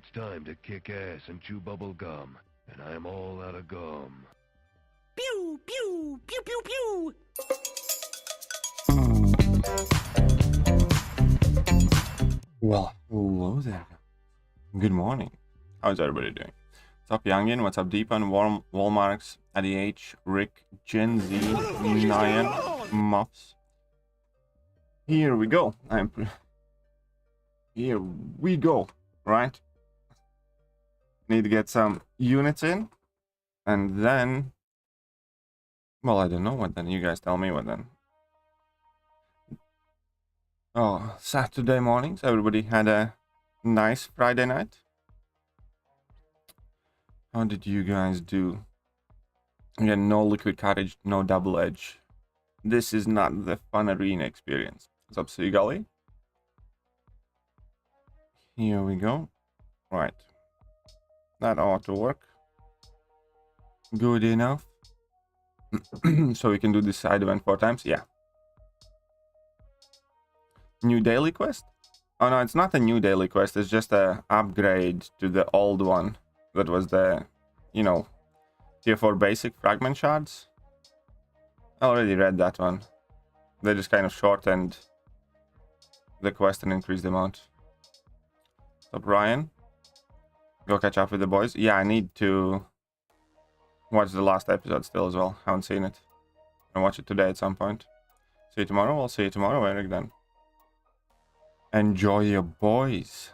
It's time to kick ass and chew bubble gum, and I'm all out of gum. Pew, pew, pew, pew, pew. Well, hello there. Good morning. How's everybody doing? What's up, Youngin? What's up, Deepan? Walmarks, Addy H, Rick, Gen Z, Nyan, Muffs. Here we go. Here we go. Right? Need to get some units in. And then... Well, I don't know what then. You guys tell me what then. Oh, Saturday mornings. Everybody had a nice Friday night. How did you guys do? Again, no liquid cottage, no double edge. This is not the fun arena experience. What's up, Seagully? Here we go. Right. That ought to work. Good enough. So we can do this side event 4 times? Yeah. New daily quest? Oh no, it's not a new daily quest. It's just a upgrade to the old one. That was the, you know, tier 4 basic fragment shards. I already read that one. They just kind of shortened the quest and increased the amount. So Brian, go catch up with the boys. Yeah, I need to watch the last episode still as well. Haven't seen it. I'll watch it today at some point. See you tomorrow. I'll see you tomorrow, Eric, then. Enjoy your boys.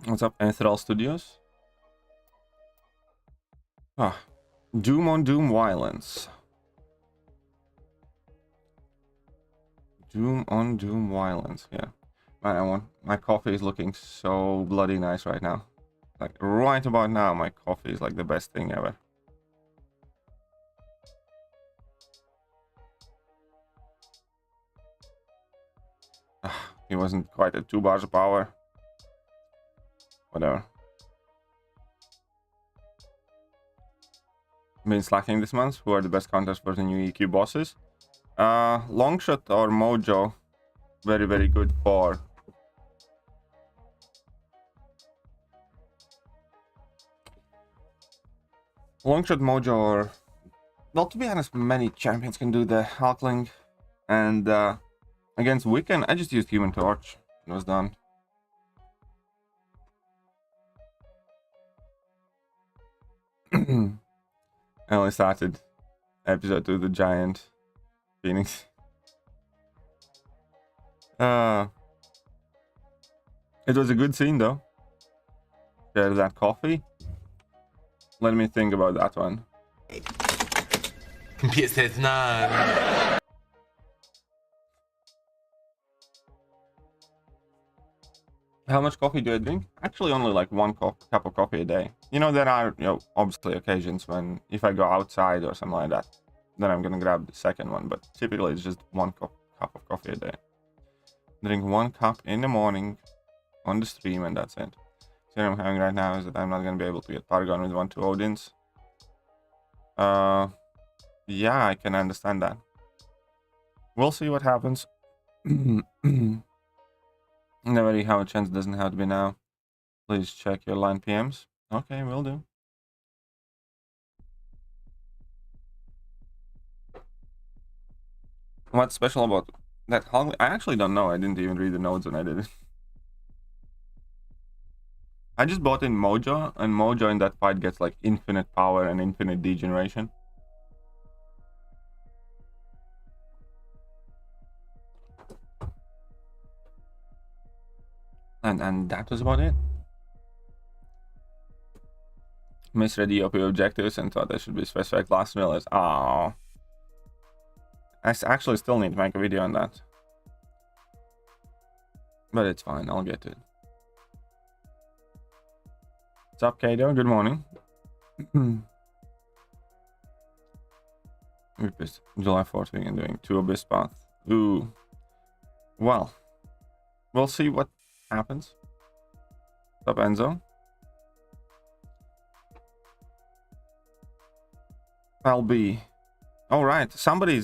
What's up, Ethereal Studios? Ah, Doom on Doom violence. Doom on Doom violence. Yeah, man, my coffee is looking so bloody nice right now. Like right about now, my coffee is like the best thing ever. He wasn't quite at 2 bars of power. Whatever. Been slacking this month. Who are the best counters for the new EQ bosses? Longshot or Mojo. Very, very good for... Longshot, Mojo, or... Well, to be honest, many champions can do the Hulkling. And against Wiccan, I just used Human Torch. It was done. I only started episode 2 the giant phoenix. It was a good scene though. Share that coffee. Let me think about that one. How much coffee do I drink? Actually, only like 1 cup of coffee a day. You know, there are, you know, obviously occasions when if I go outside or something like that, then I'm gonna grab the second one. But typically, it's just 1 cup of coffee a day. Drink 1 cup in the morning on the stream, and that's it. So what I'm having right now is that I'm not gonna be able to get Paragon with 1-2 Odins. Yeah, I can understand that. We'll see what happens. Never really have a chance, doesn't have to be now. Please check your line PMs. Okay, will do. What's special about that Hulk? I actually don't know. I didn't even read the notes when I did it. I just bought in Mojo, and Mojo in that fight gets like infinite power and infinite degeneration. And that was about it. Misread EOP objectives and thought there should be specific last millers. Oh, I actually still need to make a video on that. But it's fine, I'll get to it. What's up, Kato? Good morning. July 4th, we're doing 2 Abyss Path. Ooh. Well, we'll see what happens. What's up, Enzo? I'll be... Alright, somebody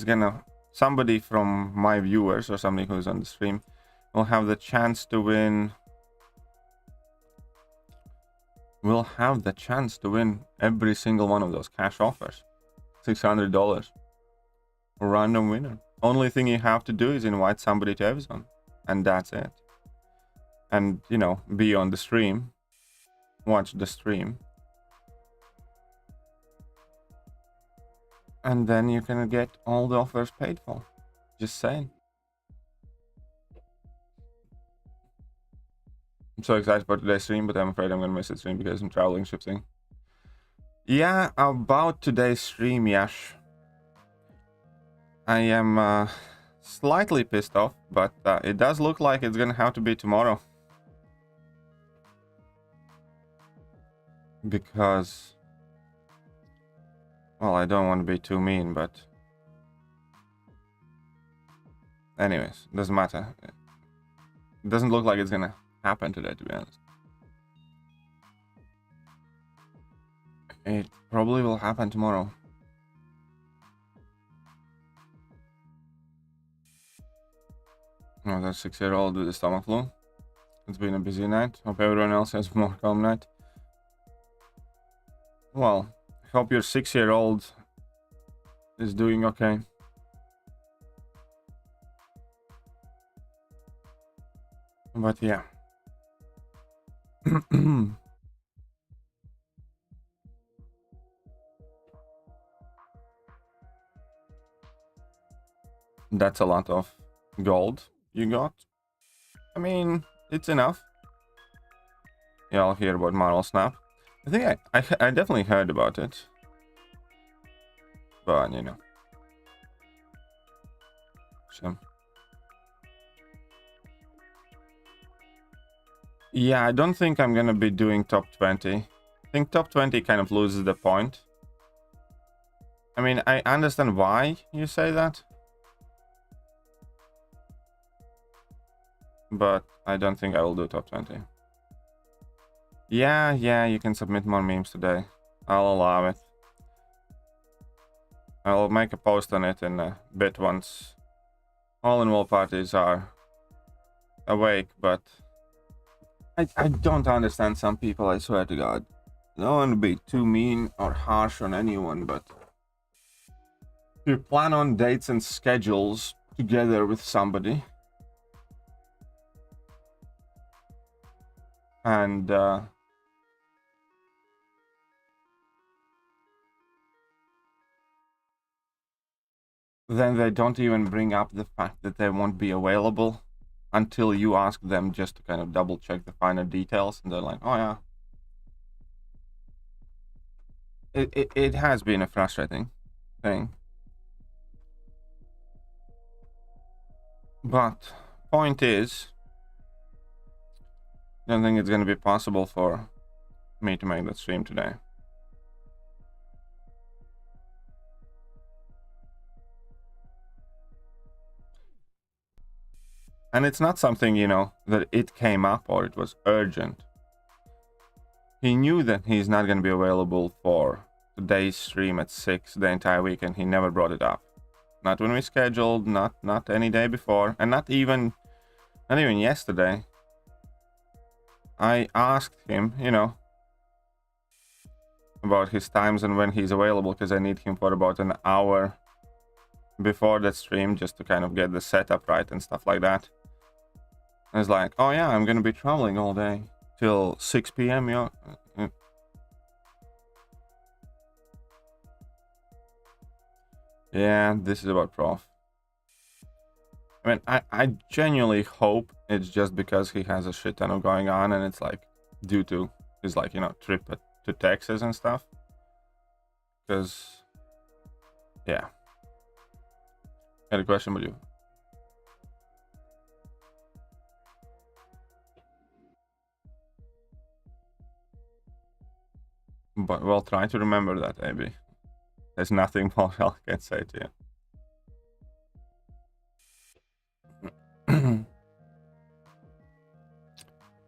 from my viewers or somebody who's on the stream will have the chance to win will have the chance to win every single one of those cash offers. $600. Random winner. Only thing you have to do is invite somebody to Evizone. And that's it. And, you know, be on the stream. Watch the stream. And then you can get all the offers paid for. Just saying. I'm so excited for today's stream, but I'm afraid I'm gonna miss the stream because I'm traveling, shifting. Yeah, about today's stream, Yash. I am slightly pissed off, but it does look like it's gonna have to be tomorrow. Because, well, I don't want to be too mean, but anyways, doesn't matter. It doesn't look like it's gonna happen today, to be honest. It probably will happen tomorrow. Oh, that 6-year-old with the stomach flu. It's been a busy night. Hope everyone else has a more calm night. Well, I hope your 6-year-old is doing okay. But yeah. That's a lot of gold you got. I mean, it's enough. Yeah, I'll hear about Marvel Snap. I think I definitely heard about it. But, you know. So. Yeah, I don't think I'm gonna be doing top 20. I think top 20 kind of loses the point. I mean, I understand why you say that. But I don't think I will do top 20. Yeah, you can submit more memes today. I'll allow it. I'll make a post on it in a bit once all involved parties are awake, but I don't understand some people, I swear to God. I don't want to be too mean or harsh on anyone, but if you plan on dates and schedules together with somebody, and then they don't even bring up the fact that they won't be available until you ask them just to kind of double check the finer details, and they're like, oh yeah. It has been a frustrating thing. But point is, I don't think it's going to be possible for me to make that stream today. And it's not something, you know, that it came up or it was urgent. He knew that he's not going to be available for today's stream at 6 the entire week, and he never brought it up. Not when we scheduled, not any day before, and not even yesterday. I asked him, you know, about his times and when he's available, because I need him for about an hour before that stream just to kind of get the setup right and stuff like that. I was like, oh yeah, I'm gonna be traveling all day till 6 p.m. Yeah. Yeah, this is about Prof. I mean, I genuinely hope it's just because he has a shit ton of going on, and it's like due to his, like, you know, trip to Texas and stuff. Because, yeah. I had a question with you. But, well, try to remember that, AB. There's nothing more I can say to you.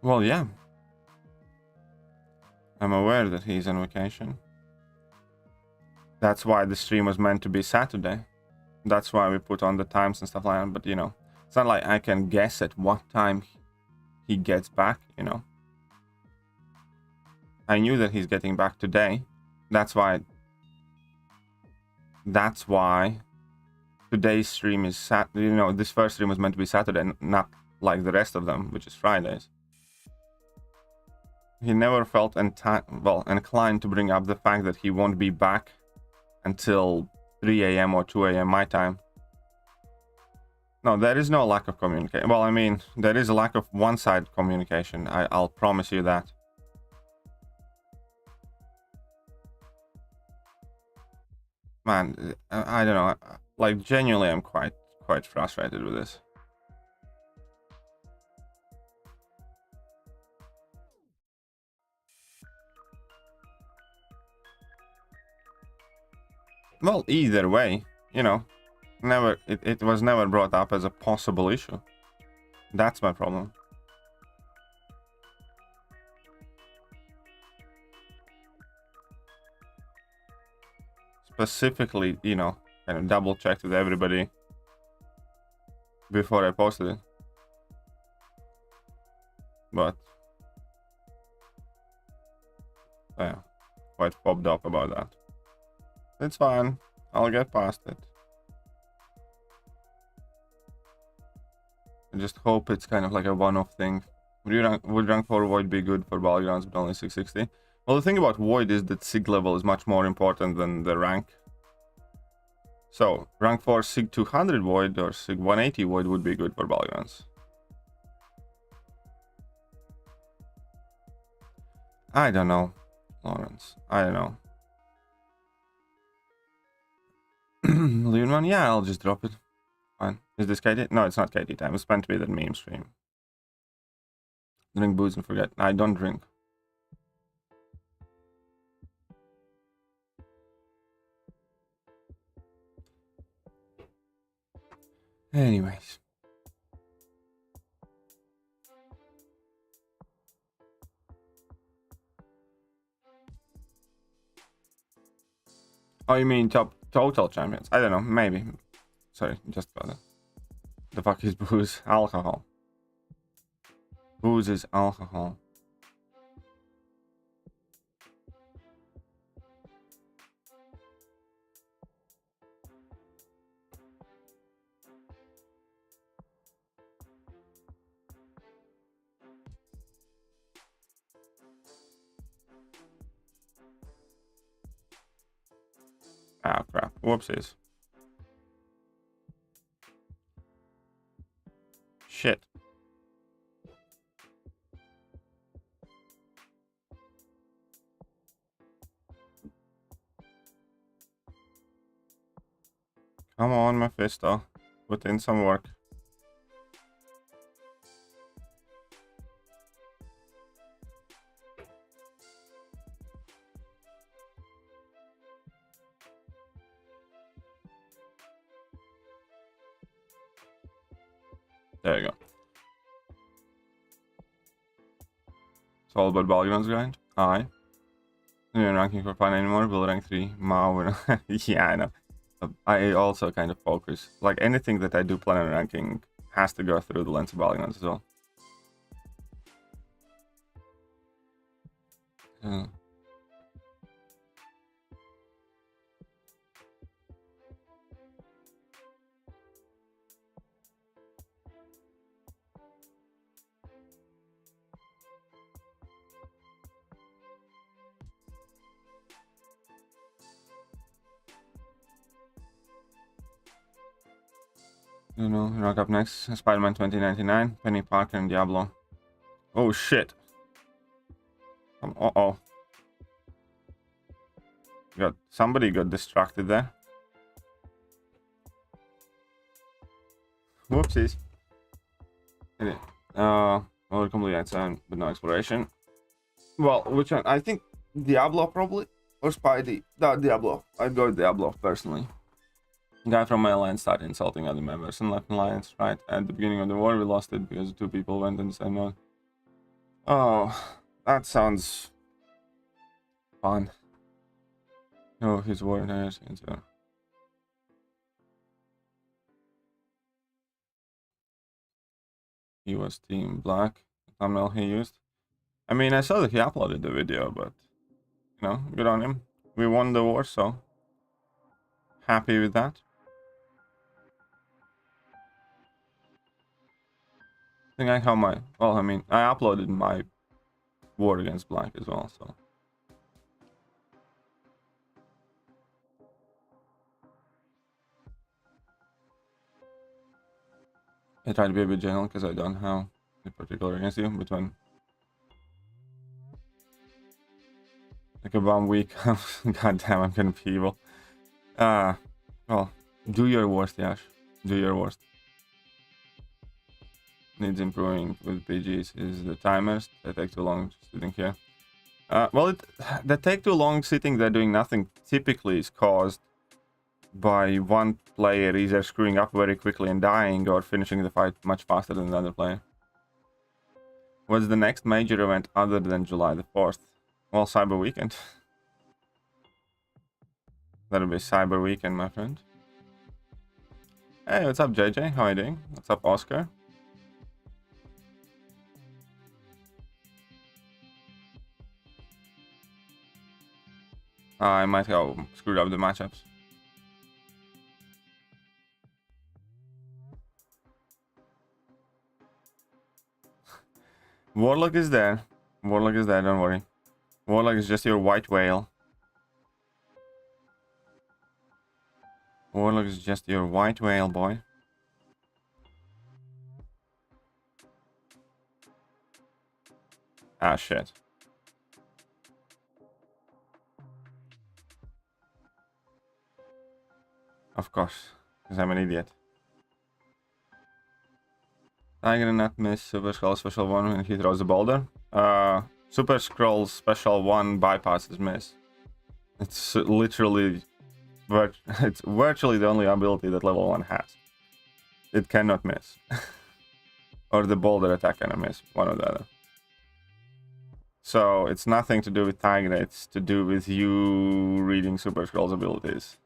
Well, yeah. I'm aware that he's on vacation. That's why the stream was meant to be Saturday. That's why we put on the times and stuff like that. But, you know, it's not like I can guess at what time he gets back, you know. I knew that he's getting back today. That's why today's stream is this first stream was meant to be Saturday, not like the rest of them, which is Fridays. He never felt inclined to bring up the fact that he won't be back until 3 a.m. or 2 a.m. my time. No, there is no lack of communication. Well, I mean, there is a lack of one-sided communication. I'll promise you that. Man, I don't know. Like, genuinely, I'm quite frustrated with this. Well, either way, you know, it was never brought up as a possible issue. That's my problem. Specifically, you know, kind of double checked with everybody before I posted it. But yeah, quite popped up about that. It's fine. I'll get past it. I just hope it's kind of like a one-off thing. Would rank 4 Void be good for Battlegrounds but only 660? Well, the thing about Void is that SIG level is much more important than the rank. So, rank 4 SIG 200 Void or SIG 180 Void would be good for Battlegrounds. I don't know, Lawrence. I don't know. Leonman, yeah, I'll just drop it. Fine. Is this KT? No, it's not KT time. It's meant to be that meme stream. Drink booze and forget. I don't drink. Anyways. Oh, you mean top total champions? I don't know, maybe. Sorry, just got it. The fuck is booze? Alcohol. Booze is alcohol. Ah, crap. Whoopsies. Shit. Come on, Mephisto. Put in some work. There you go. It's all about Battlegrounds grind. Aye. You're ranking for fun anymore. Will rank 3. Mao. Yeah, I know. I also kind of focus. Like anything that I do plan on ranking has to go through the lens of Battlegrounds as well. You know, rank up next. Spider-Man 2099, Penny Parker, and Diablo. Oh shit. Uh-oh. Somebody got distracted there. Whoopsies. Well, complete outside, but no exploration. Well, which one? I think Diablo probably, or Spidey. No, Diablo. I'd go with Diablo personally. Guy from my alliance started insulting other members and left alliance. Right at the beginning of the war, we lost it because 2 people went and said no. Oh, that sounds fun. Oh, his war and so. He was Team Black. The thumbnail he used. I mean, I saw that he uploaded the video, but, you know, good on him. We won the war, so happy with that. I think I have my, well, I mean, I uploaded my war against Black as well, so. I try to be a bit general because I don't have a particular against you, but when like a 1 week, god damn, I'm gonna be evil. Well, do your worst, Yash. Do your worst. Needs improving with PGs is the timers. They take too long sitting here. Well, they take too long sitting there doing nothing. Typically is caused by one player either screwing up very quickly and dying or finishing the fight much faster than the other player. What's the next major event other than July the 4th? Well, Cyber Weekend. That'll be Cyber Weekend, my friend. Hey, what's up, JJ? How are you doing? What's up, Oscar? I might have screwed up the matchups. Warlock is there. Warlock is there, don't worry. Warlock is just your white whale. Warlock is just your white whale, boy. Ah, shit. Of course, because I'm an idiot. I'm gonna not miss Super Scroll Special 1 when he throws a boulder. Super Scroll Special 1 bypasses miss. It's literally... it's virtually the only ability that level 1 has. It cannot miss. Or the boulder attack cannot miss, one or the other. So it's nothing to do with Tiger, it's to do with you reading Super Scroll's abilities.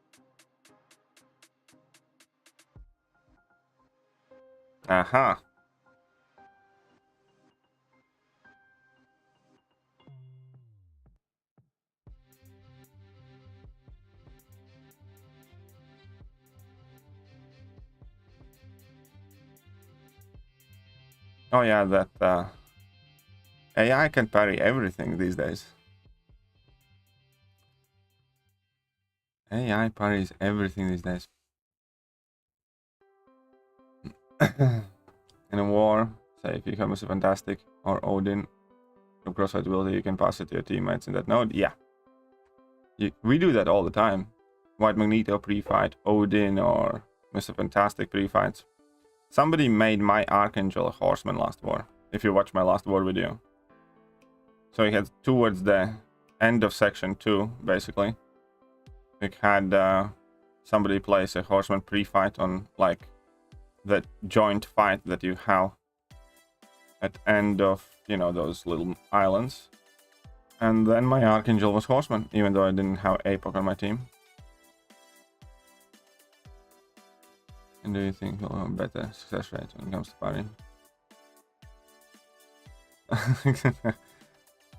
Aha. Oh yeah, that AI can parry everything these days. AI parries everything these days. In a war, say if you come with a Fantastic or Odin, your crossfight ability, you can pass it to your teammates in that node. Yeah. We do that all the time. White Magneto pre-fight, Odin or Mr. Fantastic pre-fights. Somebody made my Archangel a horseman last war, if you watch my last war video. So he had towards the end of section 2, basically. We had somebody place a horseman pre-fight on like the joint fight that you have at end of, you know, those little islands. And then my Archangel was horseman, even though I didn't have APOC on my team. And do you think we'll have a better success rate when it comes to parrying?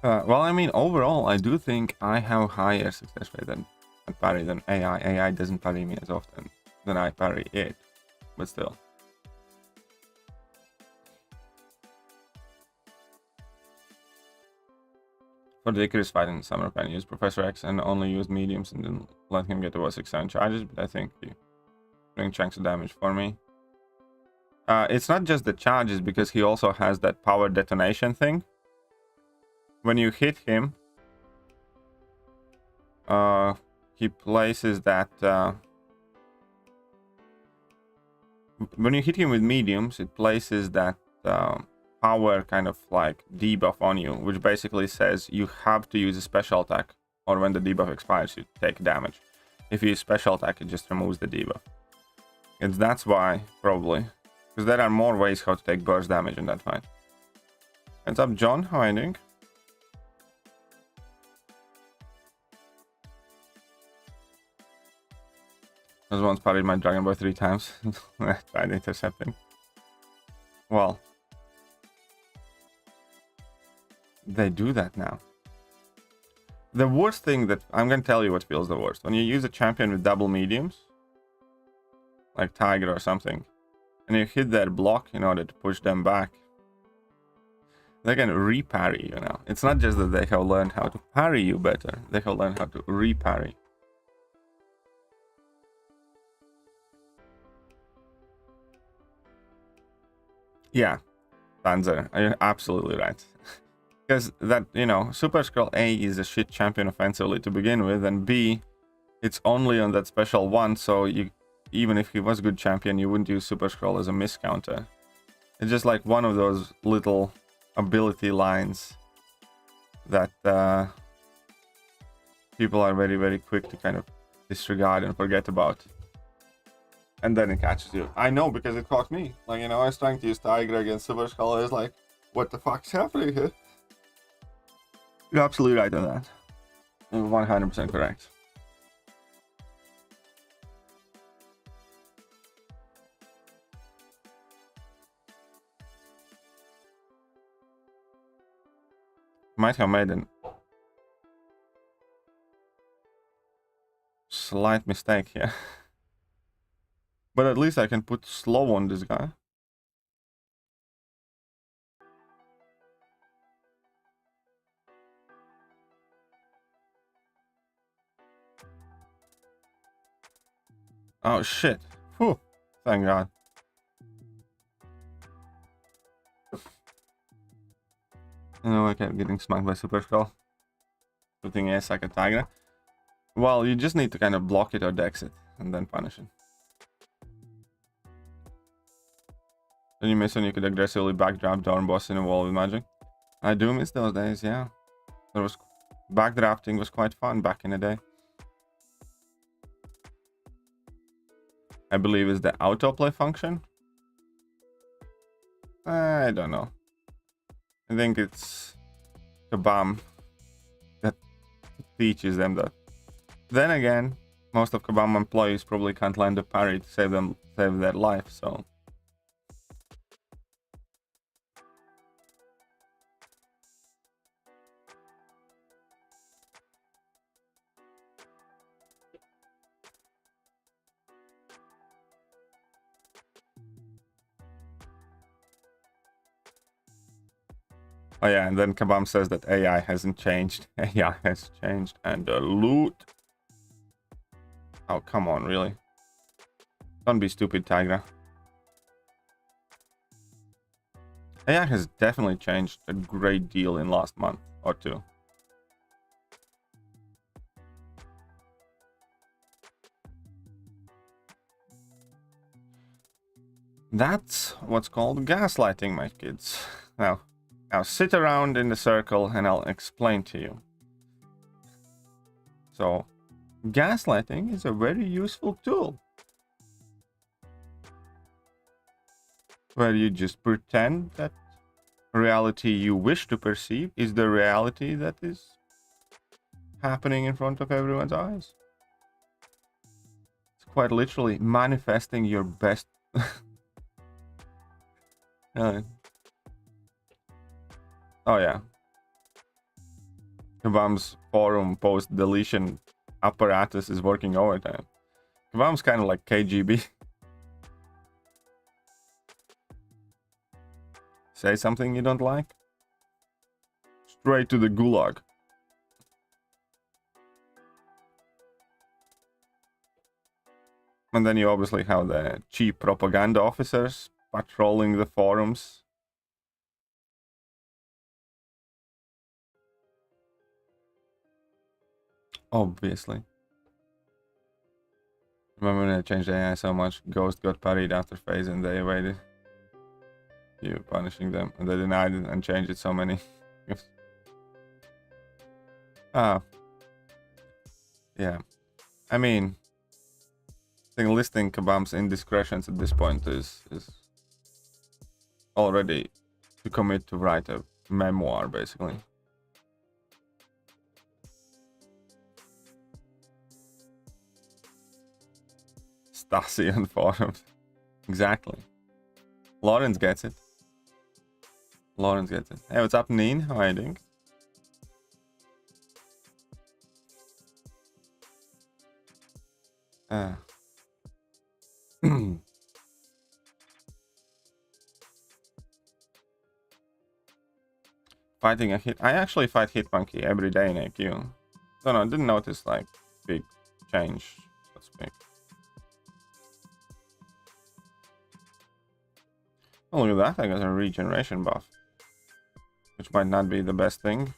Well, I mean, overall, I do think I have higher success rate than parry than AI. AI doesn't parry me as often than I parry it, but still. For the Icarus fight in Summer Pen, use Professor X and only use mediums and then let him get about 6-7 charges, but I think he doing chunks of damage for me. It's not just the charges, because he also has that power detonation thing. When you hit him, he places that... when you hit him with mediums, it places that power kind of like debuff on you, which basically says you have to use a special attack, or when the debuff expires, you take damage. If you use special attack, it just removes the debuff. And that's why, probably. Because there are more ways how to take burst damage in that fight. What's up, John? How are you doing? I was once parried my Dragon Boy 3 times. I tried intercepting. Well. they do that now. The worst thing that I'm gonna tell you what feels the worst when you use a champion with double mediums, like Tiger or something, and you hit their block in order to push them back. They can re-parry, you know. It's not just that they have learned how to parry you better, they have learned how to re-parry. Yeah, Panzer, you're absolutely right. Because that, you know, Super Scroll A is a shit champion offensively to begin with, and B, it's only on that special one, so you, even if he was a good champion, you wouldn't use Super Scroll as a miscounter. It's just like one of those little ability lines that people are very, very quick to kind of disregard and forget about. And then it catches you. I know, because it caught me. Like, you know, I was trying to use Tiger against Super Skull. I was like, what the fuck's happening here? You're absolutely right on that. You're 100% correct. Might have made a slight mistake here. But at least I can put slow on this guy. Oh shit. Whew. Thank God. You know, I kept getting smacked by Super Skull. Putting S like a tiger. Well, you just need to kind of block it or dex it and then punish it. Then you miss when you could aggressively backdraft Dorm Boss in a wall with magic. I do miss those days, yeah. There was backdrafting was quite fun back in the day. I believe is the autoplay function. I don't know. I think it's Kabam that teaches them that. Then again, most of Kabam employees probably can't land a parry to save their life, so. Oh yeah, and then Kabam says that AI hasn't changed. AI has changed. And the loot. Oh, come on, really? Don't be stupid, Tigra. AI has definitely changed a great deal in last month or two. That's what's called gaslighting, my kids. Now sit around in the circle and I'll explain to you. So, gaslighting is a very useful tool. Where you just pretend that reality you wish to perceive is the reality that is happening in front of everyone's eyes. It's quite literally manifesting your best. Oh yeah. Kabam's forum post deletion apparatus is working overtime. Kabam's kind of like KGB. Say something you don't like? Straight to the gulag. And then you obviously have the cheap propaganda officers patrolling the forums. Obviously. Remember when I changed AI so much? Ghost got parried after phase and they evaded. You punishing them. And they denied it and changed it so many. Ah. Yeah. I mean, I think listing Kabam's indiscretions at this point is already to commit to write a memoir, basically. Stasi on forums. Exactly. Lawrence gets it. Lawrence gets it. Hey, what's up, Neen? How are you doing? Fighting a hit. I actually fight hit monkey every day in AQ. So no, I didn't notice like big change, so to speak. Oh, look at that, I got a regeneration buff. Which might not be the best thing.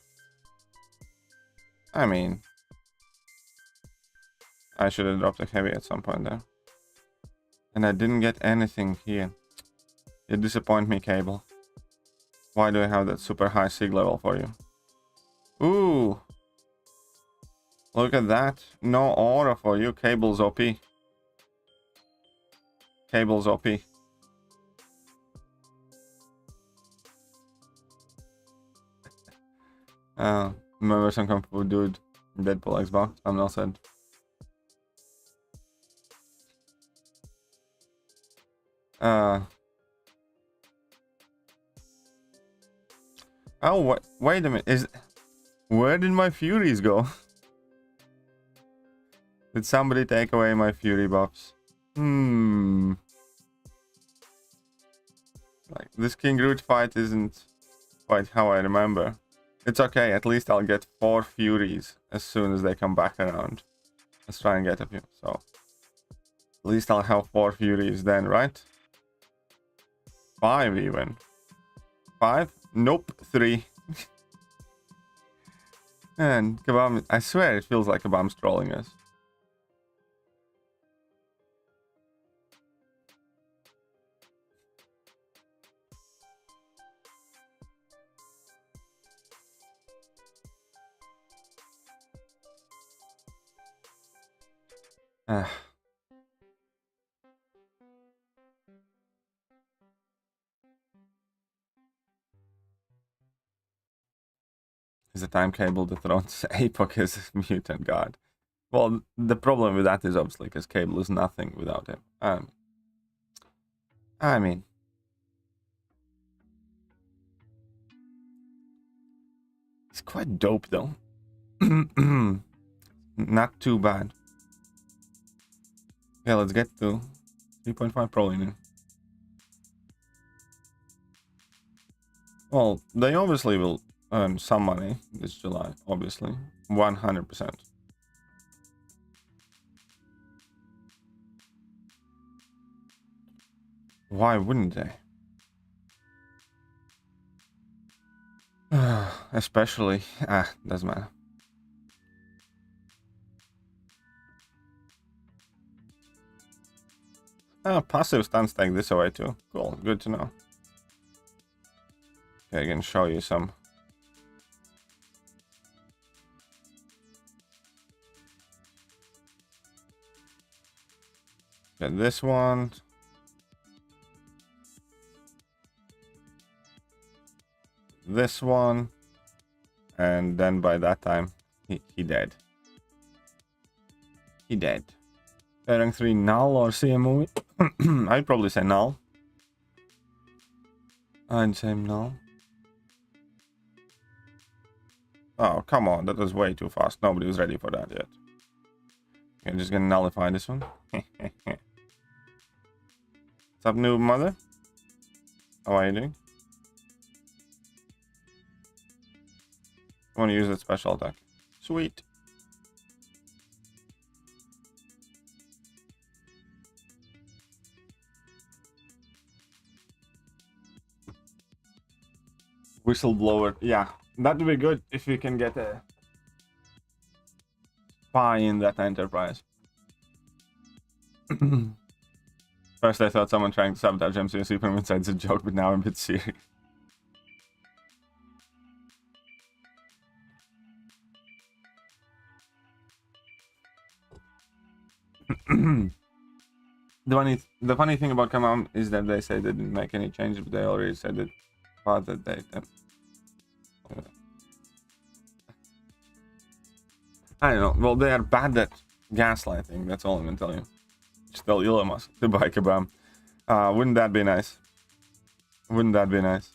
I mean, I should have dropped a heavy at some point there. And I didn't get anything here. You disappoint me, Cable. Why do I have that super high sig level for you? Ooh! Look at that. No aura for you. Cable's OP. Cable's OP. Remember some Kung Fu dude Deadpool Xbox? I'm not said. Oh, wait a minute. Where did my Furies go? Did somebody take away my Fury buffs? Like, this King Root fight isn't quite how I remember. It's okay, at least I'll get 4 Furies as soon as they come back around. Let's try and get a few, so... At least I'll have 4 Furies then, right? 5 even. 5? Nope, 3. And Kabam, I swear it feels like Kabam's trolling us. Is the time Cable dethrones Apoc as mutant god? Well, the problem with that is obviously because Cable is nothing without him. I mean, it's quite dope though. Not too bad. Yeah, let's get to 3.5 pro linen. Well, they obviously will earn some money this July, obviously. 100%. Why wouldn't they? Especially, doesn't matter. Passive stance take this away too. Cool, good to know. Okay, I can show you some. Get this one. This one. And then by that time, he dead. He dead. Rank 3 null or CMO? I'd probably say null. I'd say null. Oh, come on. That was way too fast. Nobody was ready for that yet. Okay, just gonna nullify this one. What's up, noob mother? How are you doing? I want to use that special attack. Sweet. Whistleblower. Yeah, that would be good if we can get a spy in that enterprise. First I thought someone trying to sabotage MCOC from inside's a joke, but now I'm a bit serious. The funny thing about Kamam is that they say they didn't make any changes, but they already said it about that date. I don't know. Well, they are bad at gaslighting. That's all I'm gonna tell you. Just tell Elon Musk to buy Kabam. Wouldn't that be nice? Wouldn't that be nice?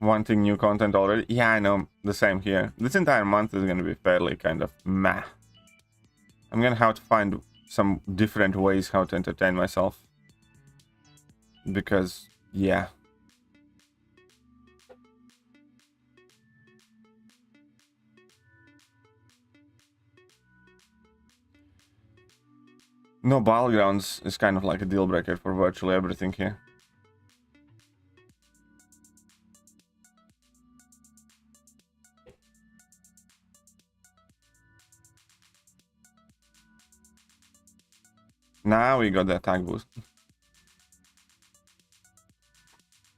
Wanting new content already? Yeah, I know. The same here. This entire month is going to be fairly kind of meh. I'm going to have to find some different ways how to entertain myself. Because, yeah. No battlegrounds is kind of like a deal breaker for virtually everything here. Now we got the attack boost.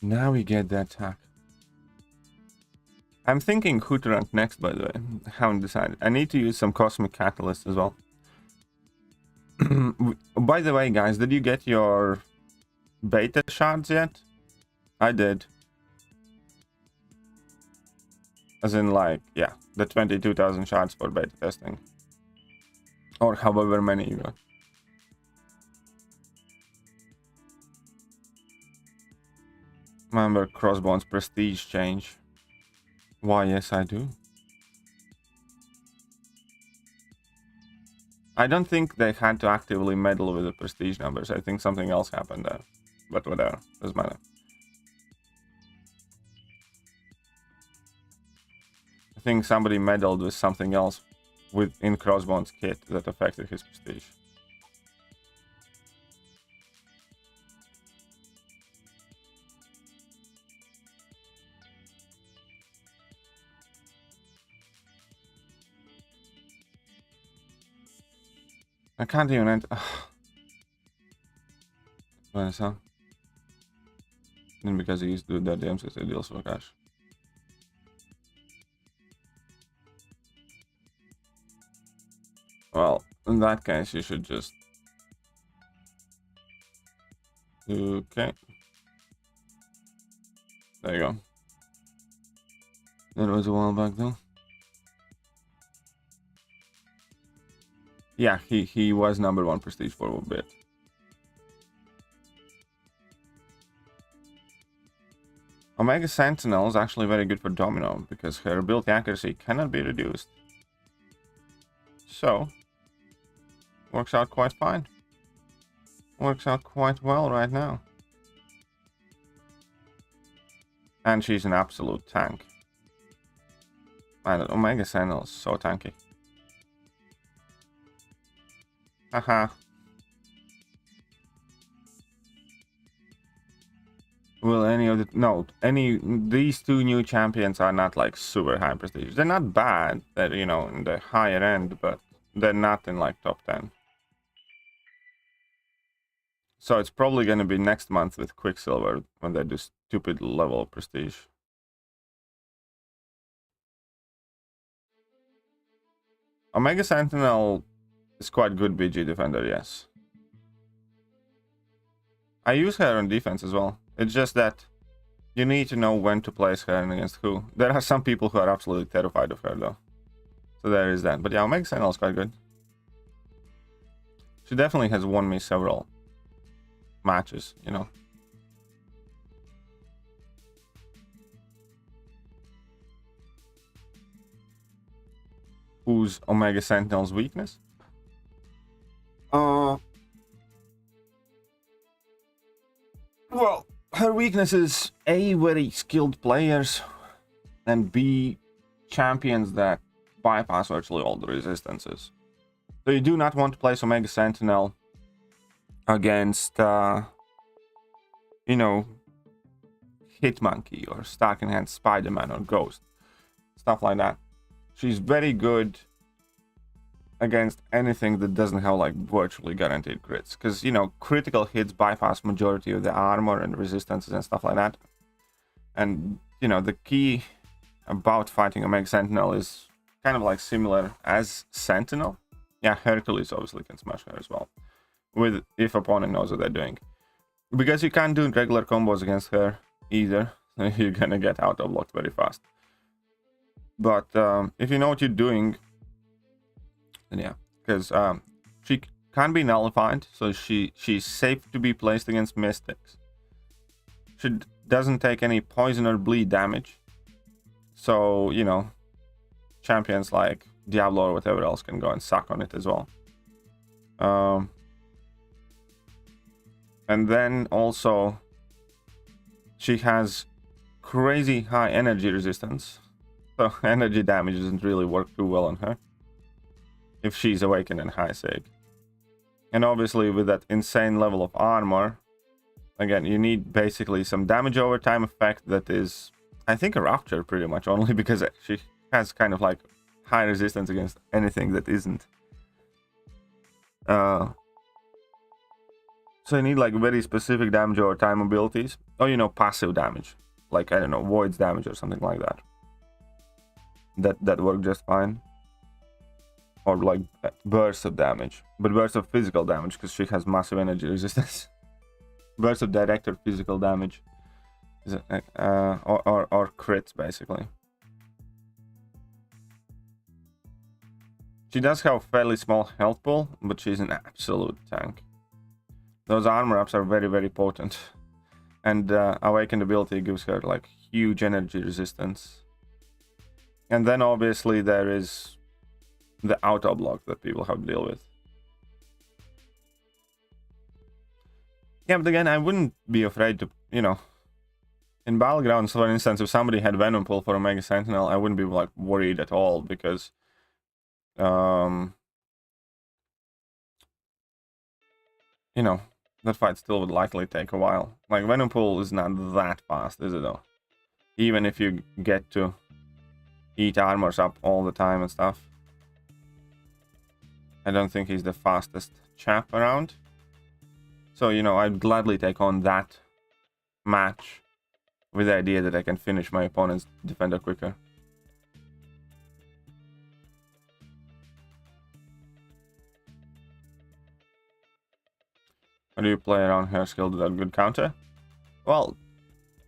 Now we get the attack. I'm thinking who to rank next, by the way. I haven't decided. I need to use some Cosmic Catalyst as well. By the way, guys, did you get your beta shards yet? I did. As in, like, yeah, the 22,000 shards for beta testing. Or however many you got. Remember Crossbone's prestige change. Why, yes, I do. I don't think they had to actively meddle with the prestige numbers. I think something else happened there. But whatever, doesn't matter. I think somebody meddled with something else in Crossbone's kit that affected his prestige. I can't even enter. What is that? And because he used to do that, the MCOC deals for cash. Well, in that case, you should just. Okay. There you go. That was a while back, though. Yeah, he was #1 prestige for a bit. Omega Sentinel is actually very good for Domino because her ability accuracy cannot be reduced. So, works out quite fine. Works out quite well right now. And she's an absolute tank. Man, Omega Sentinel is so tanky. Haha. Will any of the... No, these two new champions are not like super high prestige. They're not bad. They're, you know, in the higher end, but they're not in like top 10. So it's probably going to be next month with Quicksilver when they do stupid level of prestige. Omega Sentinel is quite good BG defender, yes. I use her on defense as well. It's just that you need to know when to place her and against who. There are some people who are absolutely terrified of her though. So there is that. But yeah, Omega Sentinel is quite good. She definitely has won me several matches, you know. Who's Omega Sentinel's weakness? Well, her weakness is A, very skilled players, and B, champions that bypass virtually all the resistances. So you do not want to place Omega Sentinel against, you know, Hitmonkey or Stark in Hand Spider-Man or Ghost. Stuff like that. She's very good against anything that doesn't have like virtually guaranteed crits, because you know critical hits bypass majority of the armor and resistances and stuff like that. And you know the key about fighting Omega Sentinel is kind of like similar as Sentinel. Yeah, Hercules obviously can smash her as well, with if opponent knows what they're doing, because you can't do regular combos against her either. You're gonna get auto blocked very fast. But if you know what you're doing, then yeah, because she can be nullified, so she's safe to be placed against Mystics. She doesn't take any poison or bleed damage. So, you know, champions like Diablo or whatever else can go and suck on it as well. And then also, she has crazy high energy resistance. So energy damage doesn't really work too well on her if she's awakened in high sig. And obviously with that insane level of armor, again, you need basically some damage over time effect that is, I think, a rupture pretty much, only because she has kind of like high resistance against anything that isn't. So you need like very specific damage over time abilities, or you know, passive damage, like I don't know, voids damage or something like that. That work just fine. Or like bursts of damage, but bursts of physical damage because she has massive energy resistance. Bursts of direct or physical damage, or crits basically. She does have a fairly small health pool, but she's an absolute tank. Those armor ups are very, very potent. And Awakened ability gives her like huge energy resistance. And then obviously there is the auto block that people have to deal with. Yeah, but again, I wouldn't be afraid to, you know, in Battlegrounds, for instance, if somebody had Venom Pool for Omega Sentinel, I wouldn't be like worried at all because you know, that fight still would likely take a while. Like, Venom Pool is not that fast, is it though? Even if you get to eat armors up all the time and stuff. I don't think he's the fastest chap around. So, you know, I'd gladly take on that match with the idea that I can finish my opponent's defender quicker. How do you play around her skill without good counter? Well,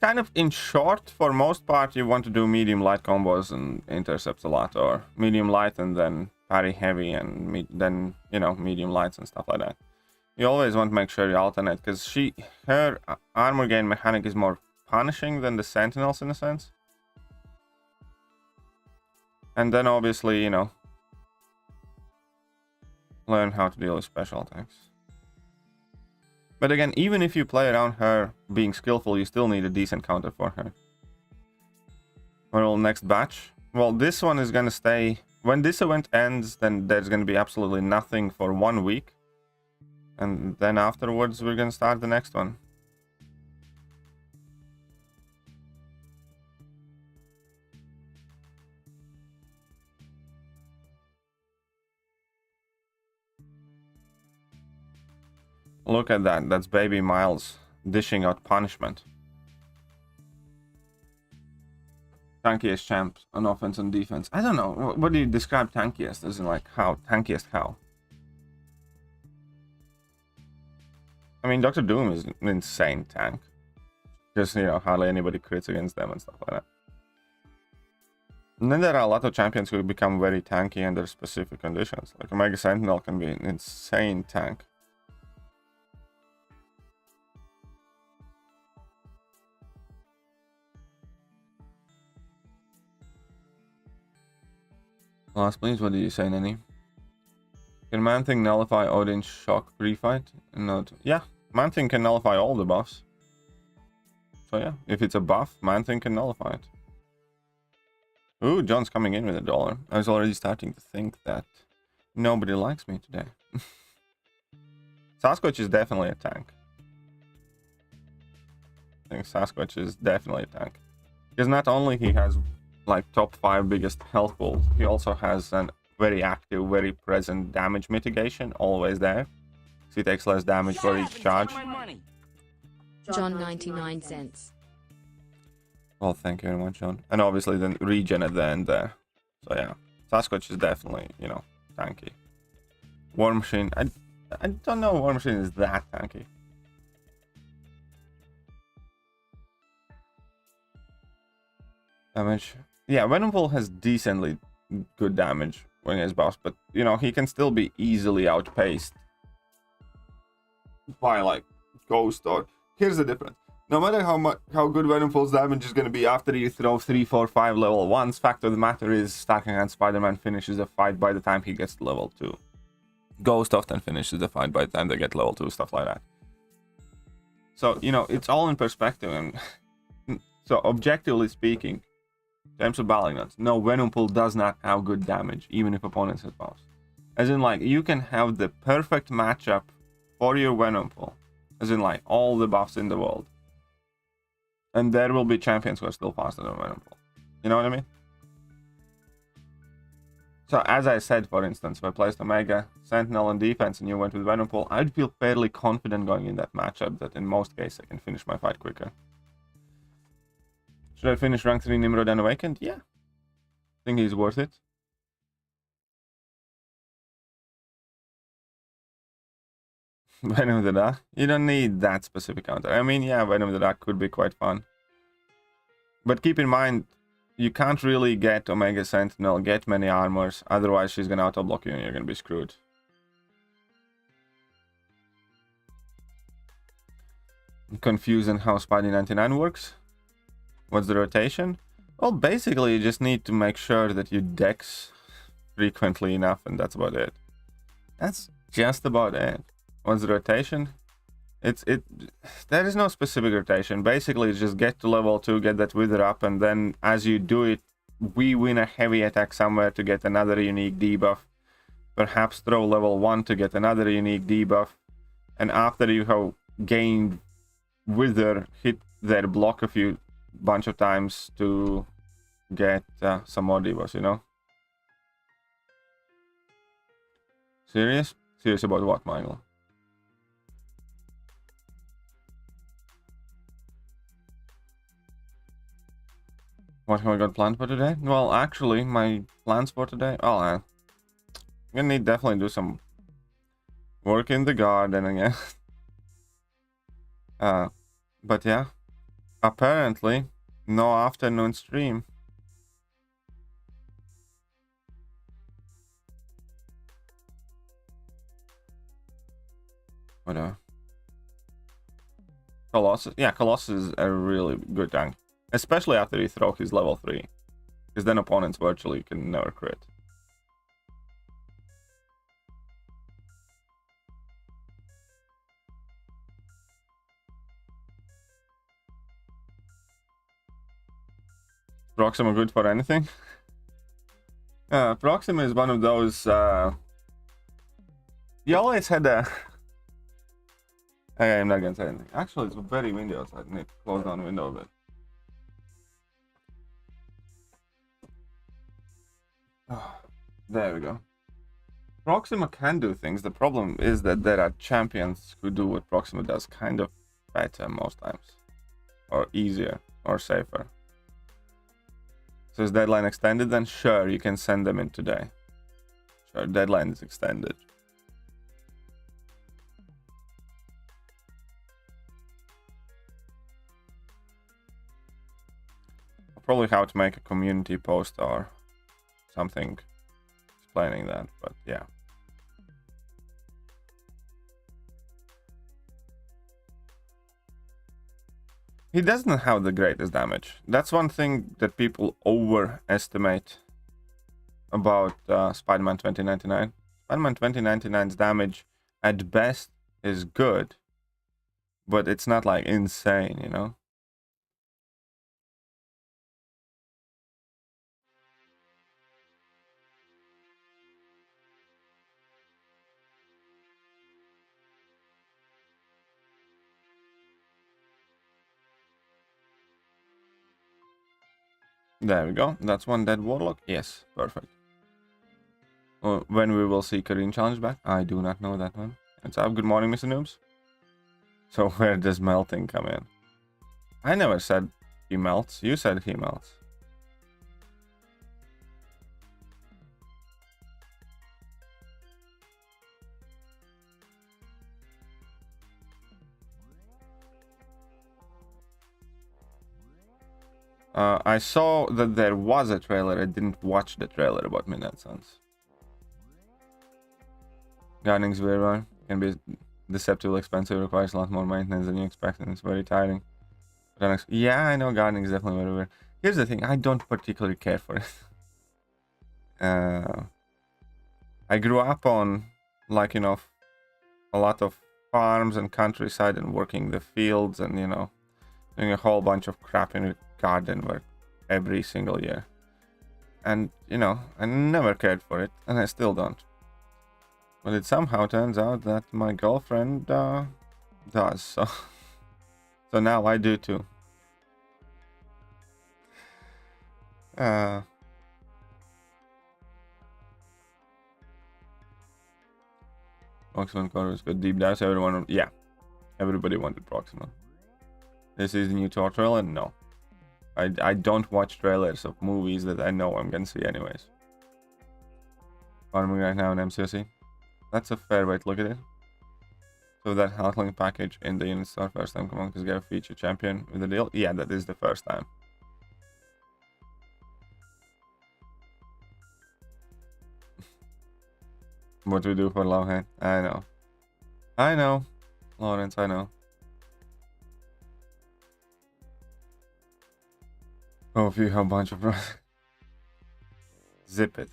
kind of in short, for most part, you want to do medium light combos and intercepts a lot, or medium light and then parry heavy and then, you know, medium lights and stuff like that. You always want to make sure you alternate, because her armor gain mechanic is more punishing than the Sentinels in a sense. And then obviously, you know, learn how to deal with special attacks. But again, even if you play around her being skillful, you still need a decent counter for her. Well, next batch. Well, this one is going to stay. When this event ends, then there's going to be absolutely nothing for 1 week. And then afterwards, we're going to start the next one. Look at that. That's baby Miles dishing out punishment. Tankiest champs on offense and defense. I don't know. What do you describe tankiest as in, like, how? Tankiest how? I mean, Dr. Doom is an insane tank. Just, you know, hardly anybody crits against them and stuff like that. And then there are a lot of champions who become very tanky under specific conditions. Like Omega Sentinel can be an insane tank. Last please, what did you say, Nanny? Can Man-Thing nullify Odin's shock pre-fight? No, yeah, Man-Thing can nullify all the buffs. So yeah, if it's a buff, Man-Thing can nullify it. Ooh, John's coming in with $1. I was already starting to think that nobody likes me today. Sasquatch is definitely a tank. I think Sasquatch is definitely a tank. Because not only he has like top 5 biggest health pools, he also has an very active, very present damage mitigation always there. So he takes less damage for each charge. John 99 cents. Well, thank you very much, John. And obviously then regen at the end there. So yeah, Sasquatch is definitely, you know, tanky. War Machine, I don't know War Machine is that tanky. Damage. Yeah, Venom Pool has decently good damage when he has buffs, but, you know, he can still be easily outpaced by, like, Ghost or... Here's the difference. No matter how good Venom Pulse damage is going to be after you throw 3, 4, 5 level 1s, fact of the matter is Stacking Hand Spider-Man finishes a fight by the time he gets to level 2. Ghost often finishes the fight by the time they get level 2, stuff like that. So, you know, it's all in perspective. And so, objectively speaking, in terms of battling nuts, no, Venom Pool does not have good damage, even if opponents have buffs. As in, like, you can have the perfect matchup for your Venom Pool. As in, like, all the buffs in the world. And there will be champions who are still faster than Venom Pool. You know what I mean? So, as I said, for instance, if I placed Omega, Sentinel on defense and you went with Venom Pool, I'd feel fairly confident going in that matchup that in most cases I can finish my fight quicker. Should I finish rank 3 Nimrod and Awakened? Yeah. I think he's worth it. Venom the Dark? You don't need that specific counter. I mean, yeah, Venom the Dark could be quite fun. But keep in mind, you can't really get Omega Sentinel, get many armors, otherwise she's gonna auto-block you and you're gonna be screwed. I'm confused on how Spidey 99 works. What's the rotation? Well, basically you just need to make sure that you dex frequently enough, and that's about it. That's just about it. What's the rotation? There is no specific rotation. Basically, it's just get to level 2, get that wither up, and then as you do it, we win a heavy attack somewhere to get another unique debuff. Perhaps throw level 1 to get another unique debuff. And after you have gained wither, hit their block a bunch of times to get some more debuffs, you know? Serious? Serious about what, Michael? What have I got planned for today? Well, actually, my plans for today... Oh, I'm gonna need definitely do some work in the garden again. But yeah, apparently, no afternoon stream. Whatever. Colossus. Yeah, Colossus is a really good tank. Especially after you throw his level 3. Because then opponents virtually can never crit. Proxima good for anything? Proxima is one of those... You always had a... Okay, I'm not gonna say anything. Actually, it's very windy outside. I need to close down the window a bit. There we go. Proxima can do things. The problem is that there are champions who do what Proxima does kind of better most times. Or easier. Or safer. So is deadline extended? Then sure, you can send them in today. Sure, deadline is extended. I'll probably have to make a community post or something explaining that, but yeah. He doesn't have the greatest damage. That's one thing that people overestimate about Spider-Man 2099. Spider-Man 2099's damage at best is good, but it's not like insane, you know? There we go. That's one dead warlock. Yes, perfect. When we will see Karin challenge back? I do not know that one. What's up? Good morning, Mr. Noobs. So where does melting come in? I never said he melts. You said he melts. I saw that there was a trailer. I didn't watch the trailer about Midnight Suns. Gardening's very rare. Can be deceptively expensive. Requires a lot more maintenance than you expect, and it's very tiring. Yeah, I know gardening is definitely very weird. Here's the thing, I don't particularly care for it. I grew up on, like, you know, a lot of farms and countryside and working the fields and, you know, doing a whole bunch of crap in the garden work every single year. And, you know, I never cared for it, and I still don't. But it somehow turns out that my girlfriend does, so... so now I do too. Proximal Core is good. Deep dives, everyone... Yeah. Everybody wanted Proximal. This is the new tour trailer? No. I don't watch trailers of movies that I know I'm gonna see anyways. Farming right now in MCOC. That's a fair way to look at it. So that Halfling package in the unit store, first time Command get a feature champion with the deal? Yeah, that is the first time. What we do for love, hey? I know. I know. Lawrence, I know. Oh, if you have a bunch of... Zip it.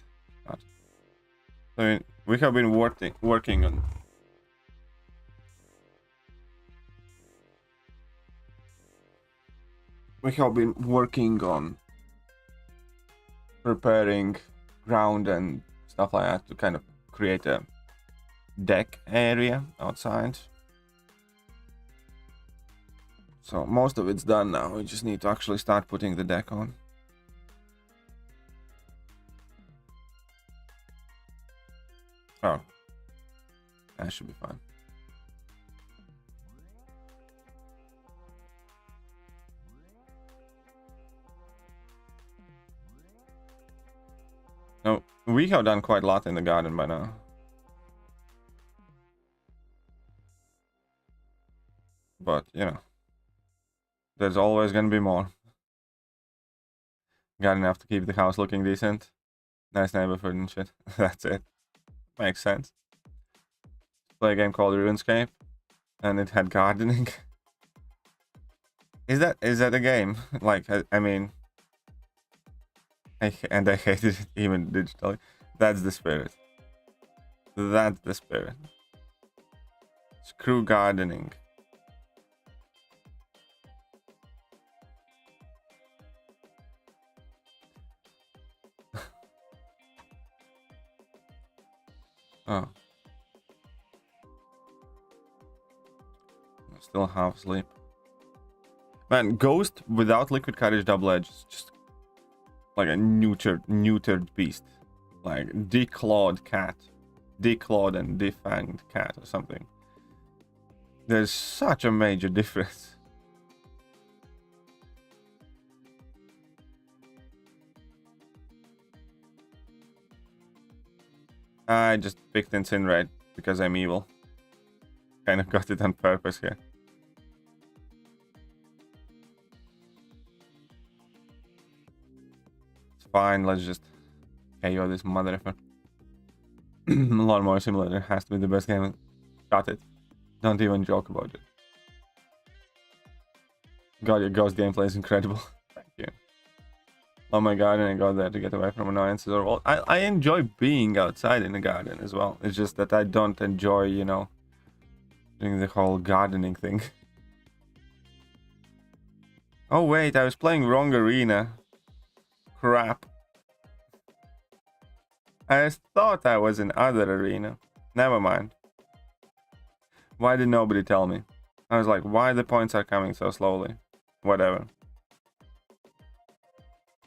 God. I mean, we have been working on... We have been working on preparing ground and stuff like that to kind of create a deck area outside. So most of it's done now. We just need to actually start putting the deck on. Oh, that should be fine. No, we have done quite a lot in the garden by now. But, you know, there's always gonna be more. Got enough to keep the house looking decent. Nice neighborhood and shit. That's it. Makes sense. Play a game called RuneScape, and it had gardening. Is that a game? Like, I mean, I hated it even digitally. That's the spirit. That's the spirit. Screw gardening. Oh. Still half asleep. Man, Ghost without Liquid Courage Double Edge is just like a neutered beast. Like declawed cat. Declawed and defanged cat or something. There's such a major difference. I just picked Incinerate because I'm evil. Kind of got it on purpose here. It's fine, let's just KO this mother effer. Lawnmower Simulator has to be the best game. Got it. Don't even joke about it. God, your Ghost gameplay is incredible. Thank you. Oh my god, and I got there to get away from annoyances or all. I enjoy being outside in the garden as well. It's just that I don't enjoy, you know, doing the whole gardening thing. Oh wait, I was playing wrong arena. Crap. I thought I was in other arena. Never mind. Why did nobody tell me? I was like, why the points are coming so slowly? Whatever.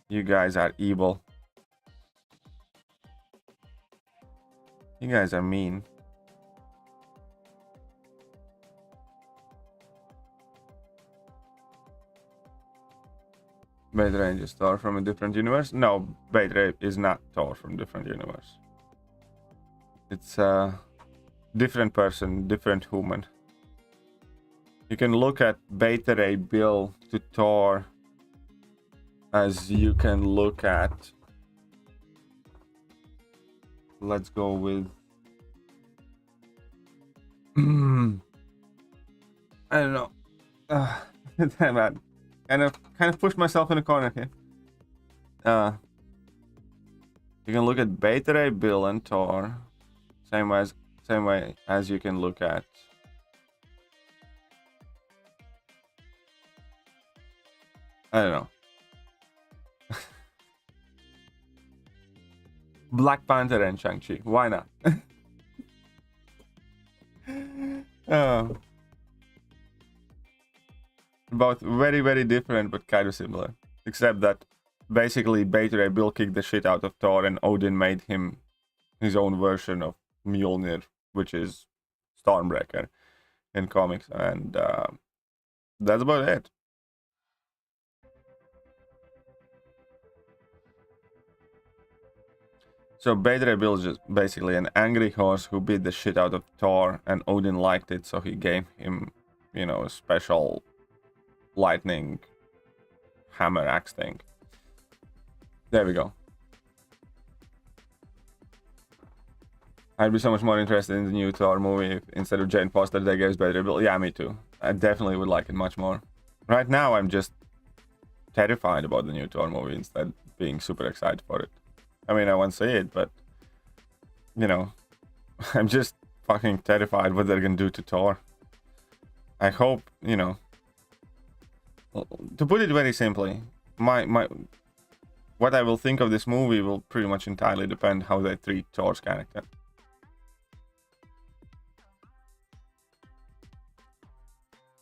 You guys are evil. You guys are mean. Bait Range is Thor from a different universe? No, Bait Ray is not Thor from different universe. It's a different person, different human. You can look at Beta Ray Bill to Thor as you can look at, let's go with I don't know. Damn it. kind of pushed myself in a corner here. You can look at Beta Ray Bill and Thor, same way as you can look at I don't know. Black Panther and Shang-Chi. Why not? Both very, very different, but kind of similar. Except that basically Beta Ray Bill kicked the shit out of Thor and Odin made him his own version of Mjolnir, which is Stormbreaker in comics. And that's about it. So Beta Ray Bill is just basically an angry horse who beat the shit out of Thor, and Odin liked it, so he gave him, you know, a special lightning hammer axe thing. There we go. I'd be so much more interested in the new Thor movie if instead of Jane Foster they gave Beta Ray Bill. Yeah, me too. I definitely would like it much more. Right now I'm just terrified about the new Thor movie instead of being super excited for it. I mean, I want to see it, but, you know, I'm just fucking terrified what they're gonna do to Thor. I hope, you know, to put it very simply, what I will think of this movie will pretty much entirely depend how they treat Thor's character.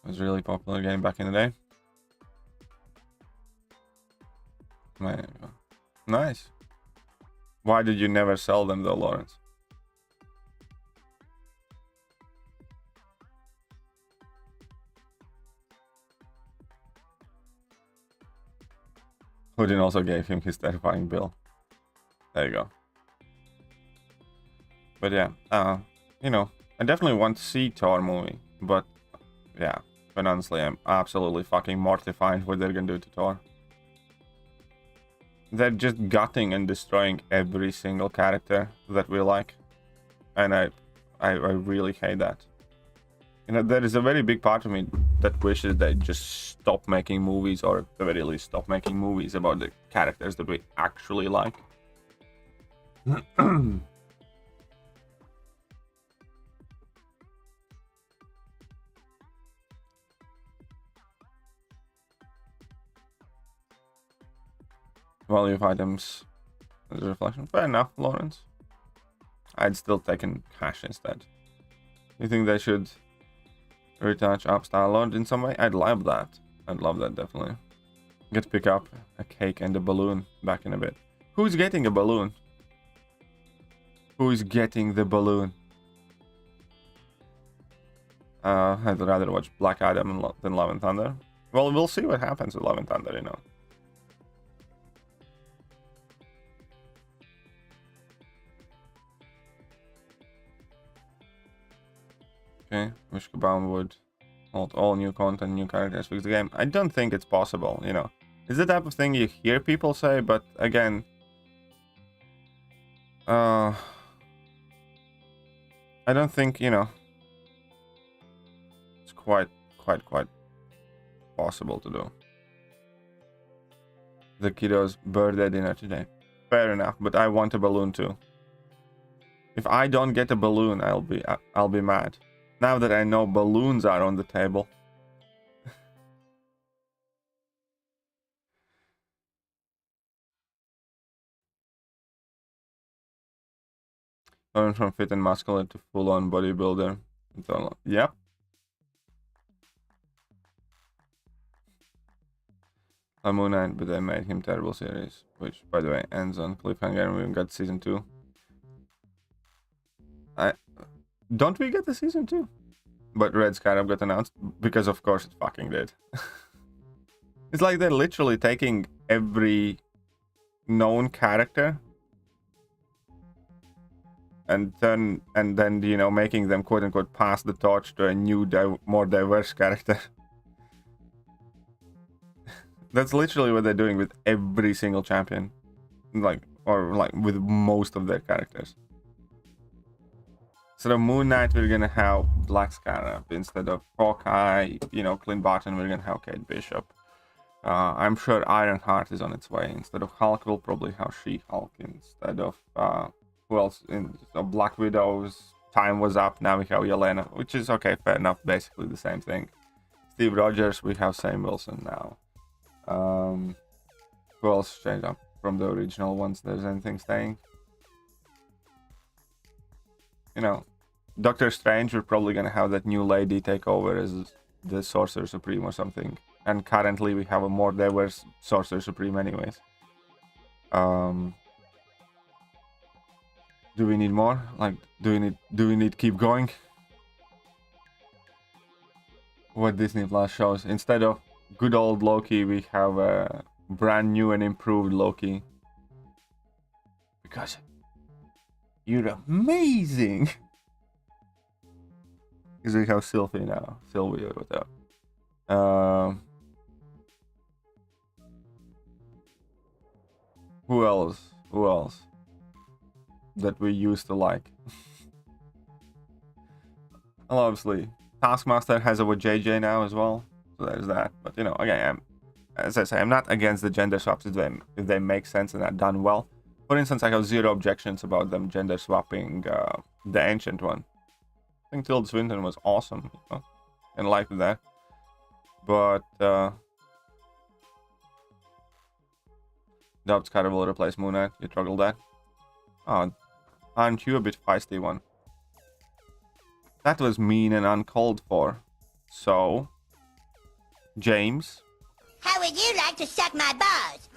It was a really popular game back in the day. There you go. Nice. Why did you never sell them though, Lawrence? Odin also gave him his terrifying bill. There you go. But yeah, you know, I definitely want to see Thor movie, but yeah, but honestly, I'm absolutely fucking mortified what they're gonna do to Thor. They're just gutting and destroying every single character that we like, and I really hate that. You know, there is a very big part of me that wishes they just stop making movies, or at the very least stop making movies about the characters that we actually like. Value of items as a reflection. Fair enough, Lawrence. I'd still taken cash instead. You think they should retouch up Star-Lord in some way? I'd love that. I'd love that, definitely. Get to pick up a cake and a balloon back in a bit. Who's getting a balloon? Who's getting the balloon? I'd rather watch Black Adam than Love and Thunder. Well, we'll see what happens with Love and Thunder, you know. Okay, Wishkabam would hold all new content, new characters, fix the game. I don't think it's possible, you know. It's the type of thing you hear people say, but again, I don't think, you know, it's quite possible to do. The kiddo's birthday dinner today. Fair enough, but I want a balloon too. If I don't get a balloon, I'll be mad. Now that I know balloons are on the table. Learn from fit and muscular to full-on bodybuilder. Yep. A Moon Knight, but they made him terrible series, which, by the way, ends on cliffhanger, and we've got season 2. Don't we get the season 2? But Red Scarab got announced, because of course it fucking did. It's like they're literally taking every known character and then, you know, making them quote unquote pass the torch to a new, more diverse character. That's literally what they're doing with every single champion. Or with most of their characters. Instead of Moon Knight, we're gonna have Black Scarab. Instead of Hawkeye, you know, Clint Barton, we're gonna have Kate Bishop. I'm sure Ironheart is on its way. Instead of Hulk, we'll probably have She-Hulk instead of who else? Black Widows. Time was up. Now we have Yelena, which is okay, fair enough. Basically the same thing. Steve Rogers. We have Sam Wilson now. Who else changed up from the original ones? There's anything staying? You know, Doctor Strange. We're probably gonna have that new lady take over as the Sorcerer Supreme or something. And currently we have a more diverse Sorcerer Supreme anyways. Do we need more? Like, do we need to keep going? What Disney Plus shows? Instead of good old Loki, we have a brand new and improved Loki. Because you're amazing! Because we have Sylvie now. Sylvie or whatever. Who else? Who else? That we used to like. Well, obviously, Taskmaster has a with JJ now as well. So there's that. But you know, again, as I say, I'm not against the gender swaps if they make sense and are done well. For instance, I have zero objections about them gender swapping the Ancient one. I think Tilda Swinton was awesome, you know, and liked that. But Dobbs Carter will replace Moon Knight. You struggle that. Oh, aren't you a bit feisty one? That was mean and uncalled for. So, James. How would you like to suck my balls?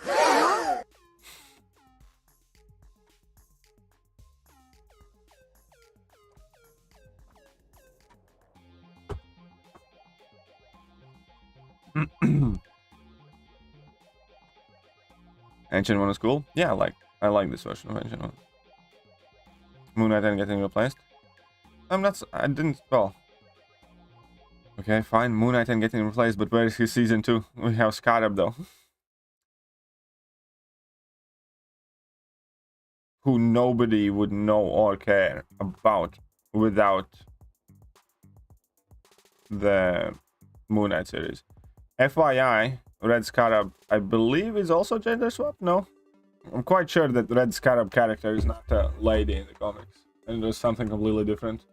Ancient one is cool. Yeah, I like this version of Ancient one. Moon Knight and getting replaced. I didn't, well. Okay, fine. Moon Knight and getting replaced, but where is his season 2? We have Scarab though. Who nobody would know or care about without the Moon Knight series. FYI, Red Scarab, I believe, is also gender swap? No? I'm quite sure that Red Scarab character is not a lady in the comics. And it was something completely different.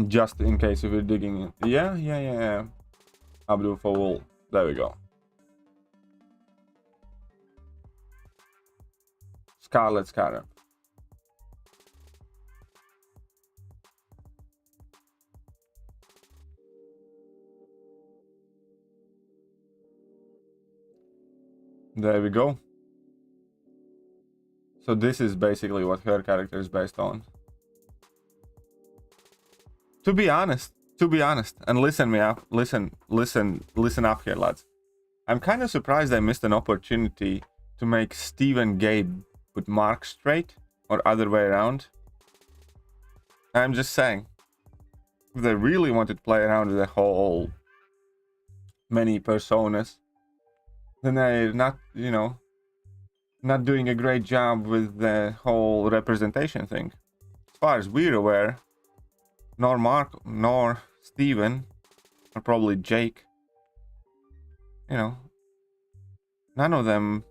Just in case if you're digging in. Yeah. Abdul Fawul. There we go. Scarlet Scarab. There we go. So this is basically what her character is based on. To be honest, and listen up here, lads. I'm kind of surprised I missed an opportunity to make Stephen Gay put Mark straight, or other way around. I'm just saying, if they really wanted to play around with the whole many personas, then they're not, you know, not doing a great job with the whole representation thing. As far as we're aware, nor Mark nor Steven, or probably Jake, you know, none of them.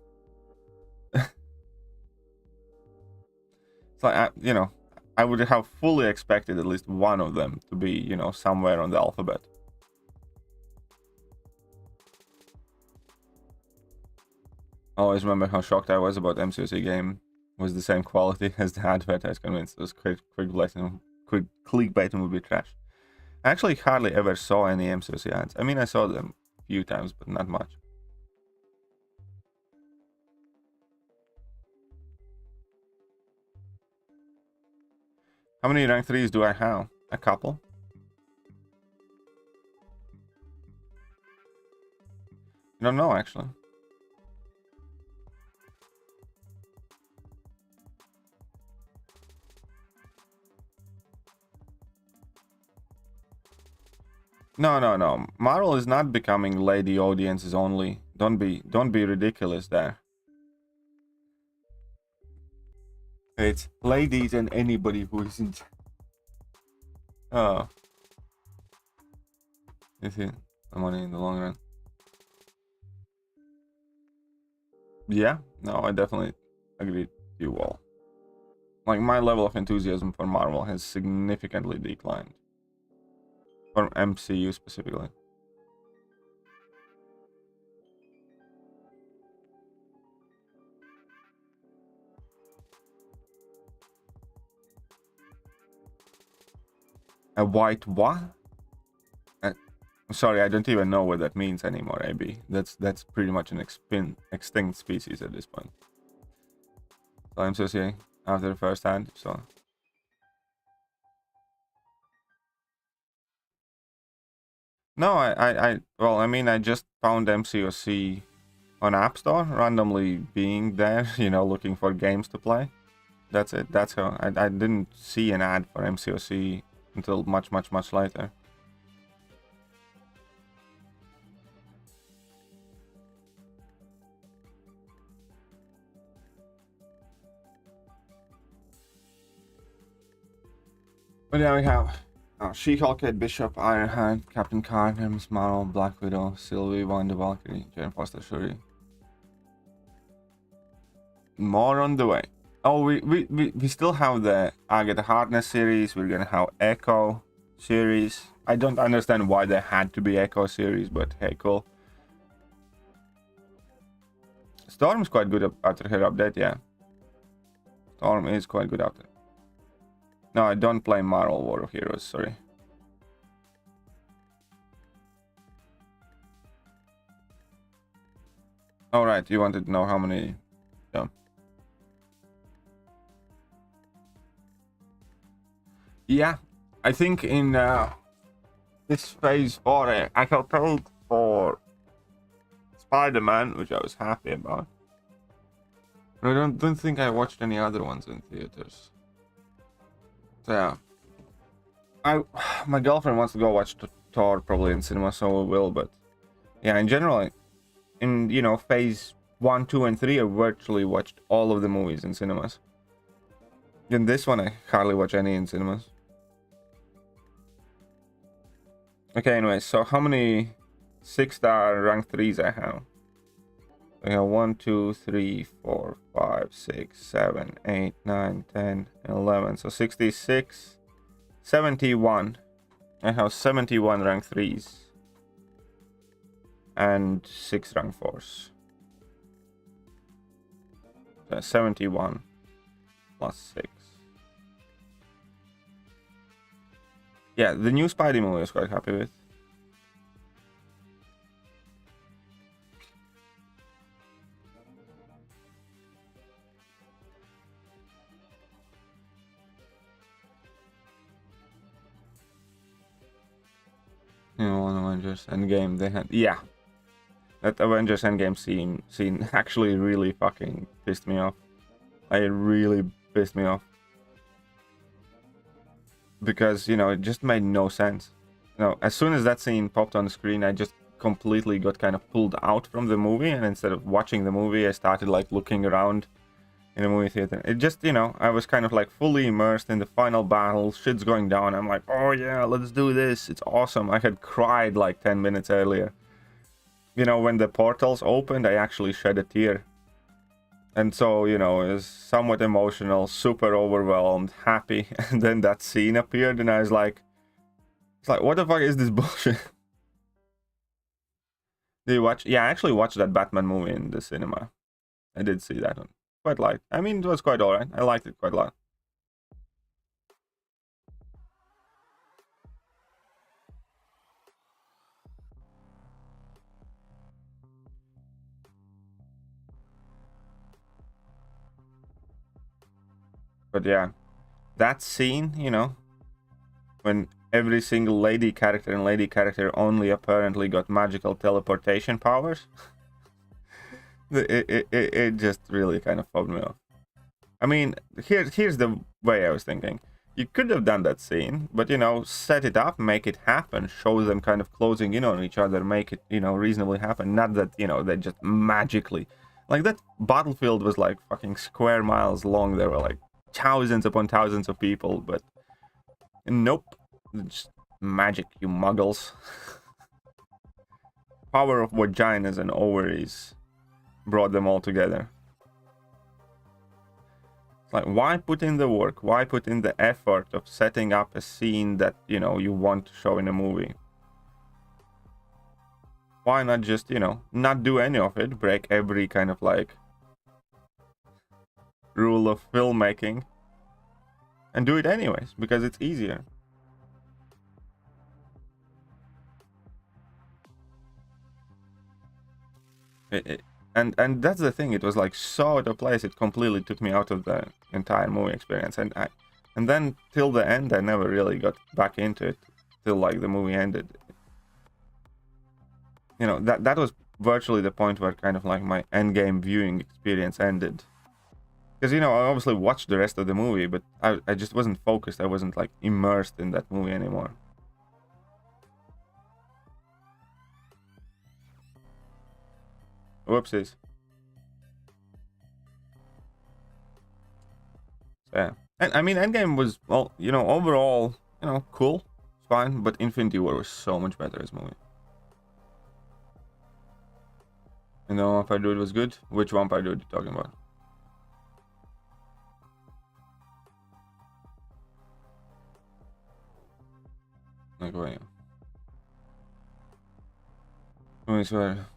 It's like, you know, I would have fully expected at least one of them to be, you know, somewhere on the alphabet. I always remember how shocked I was about MCOC game was the same quality as the advert. I was convinced it was quick clickbait and would be trash. I actually hardly ever saw any MCOC ads. I mean, I saw them a few times, but not much. How many rank 3s do I have? A couple. I don't know, actually. No. Marvel is not becoming lady audiences only. Don't be ridiculous there. It's ladies and anybody who isn't. Oh, You see the money in the long run. Yeah, no, I definitely agree with you all. Like, my level of enthusiasm for Marvel has significantly declined. For MCU specifically. A white what? Sorry, I don't even know what that means anymore, AB. That's pretty much an extinct species at this point. So I'm so sorry after the first hand, so. No, well, I mean, I just found MCOC on App Store, randomly being there, you know, looking for games to play. That's it. That's how. I didn't see an ad for MCOC until much later. But yeah, we have She-Hulk, Kate Bishop, Ironheart, Captain Carter, Miss Marvel, Black Widow, Sylvie, Wanda, Valkyrie, Jane Foster, Shuri. More on the way. Oh, we still have the Agatha Harkness series. We're gonna have Echo series. I don't understand why there had to be Echo series, but hey, cool. Storm's quite good after her update, yeah. Storm is quite good after. No, I don't play Marvel War of Heroes, sorry. Alright, you wanted to know how many... Yeah. Yeah, I think in this phase 4, I got paid for Spider-Man, which I was happy about. But I don't think I watched any other ones in theaters. So yeah, my girlfriend wants to go watch Thor probably in cinema, so we will. But yeah, in general, in you know phase 1, 2, and 3, I virtually watched all of the movies in cinemas. In this one, I hardly watch any in cinemas. Okay, anyway, so how many 6-star rank 3s I have? We have 1, 2, 3, 4, 5, 6, 7, 8, 9, 10, 11. So 66, 71. I have 71 rank 3s. And 6 rank 4s. So 71 plus 6. Yeah, the new Spidey movie I was quite happy with. You know, on Avengers Endgame they had, yeah, that Avengers Endgame scene actually really fucking pissed me off. It really pissed me off because, you know, it just made no sense. You know, as soon as that scene popped on the screen, I just completely got kind of pulled out from the movie, and instead of watching the movie, I started like looking around in the movie theater. It just, you know, I was kind of like fully immersed in the final battle, shit's going down. I'm like, oh yeah, let's do this, it's awesome. I had cried like 10 minutes earlier. You know, when the portals opened, I actually shed a tear. And so, you know, it was somewhat emotional, super overwhelmed, happy. And then that scene appeared and I was like, it's like, what the fuck is this bullshit? Did you watch? Yeah, I actually watched that Batman movie in the cinema. I did see that one. Quite liked. I mean, it was quite alright. I liked it quite a lot. But yeah, that scene, you know, when every single lady character and lady character only apparently got magical teleportation powers, it just really kind of fobbed me off. I mean, here's the way I was thinking. You could have done that scene, but, you know, set it up, make it happen, show them kind of closing in on each other, make it, you know, reasonably happen. Not that, you know, they just magically... Like, that battlefield was like fucking square miles long. There were like thousands upon thousands of people, but... Nope. Just magic, you muggles. power of vaginas and ovaries brought them all together. It's like, why put in the work? Why put in the effort of setting up a scene that, you know, you want to show in a movie? Why not just, you know, not do any of it, break every kind of like rule of filmmaking and do it anyways, because it's easier. And that's the thing, it was like so out of place, it completely took me out of the entire movie experience. And then till the end I never really got back into it till like the movie ended. You know, that was virtually the point where kind of like my endgame viewing experience ended. Because, you know, I obviously watched the rest of the movie, but I just wasn't focused, I wasn't like immersed in that movie anymore. Whoopsies. So, yeah. And I mean, Endgame was, well, you know, overall, you know, cool. It's fine, but Infinity War was so much better as a movie. And the Vampire Dude was good? Which Vampire Dude are you talking about? Like, wait. I swear.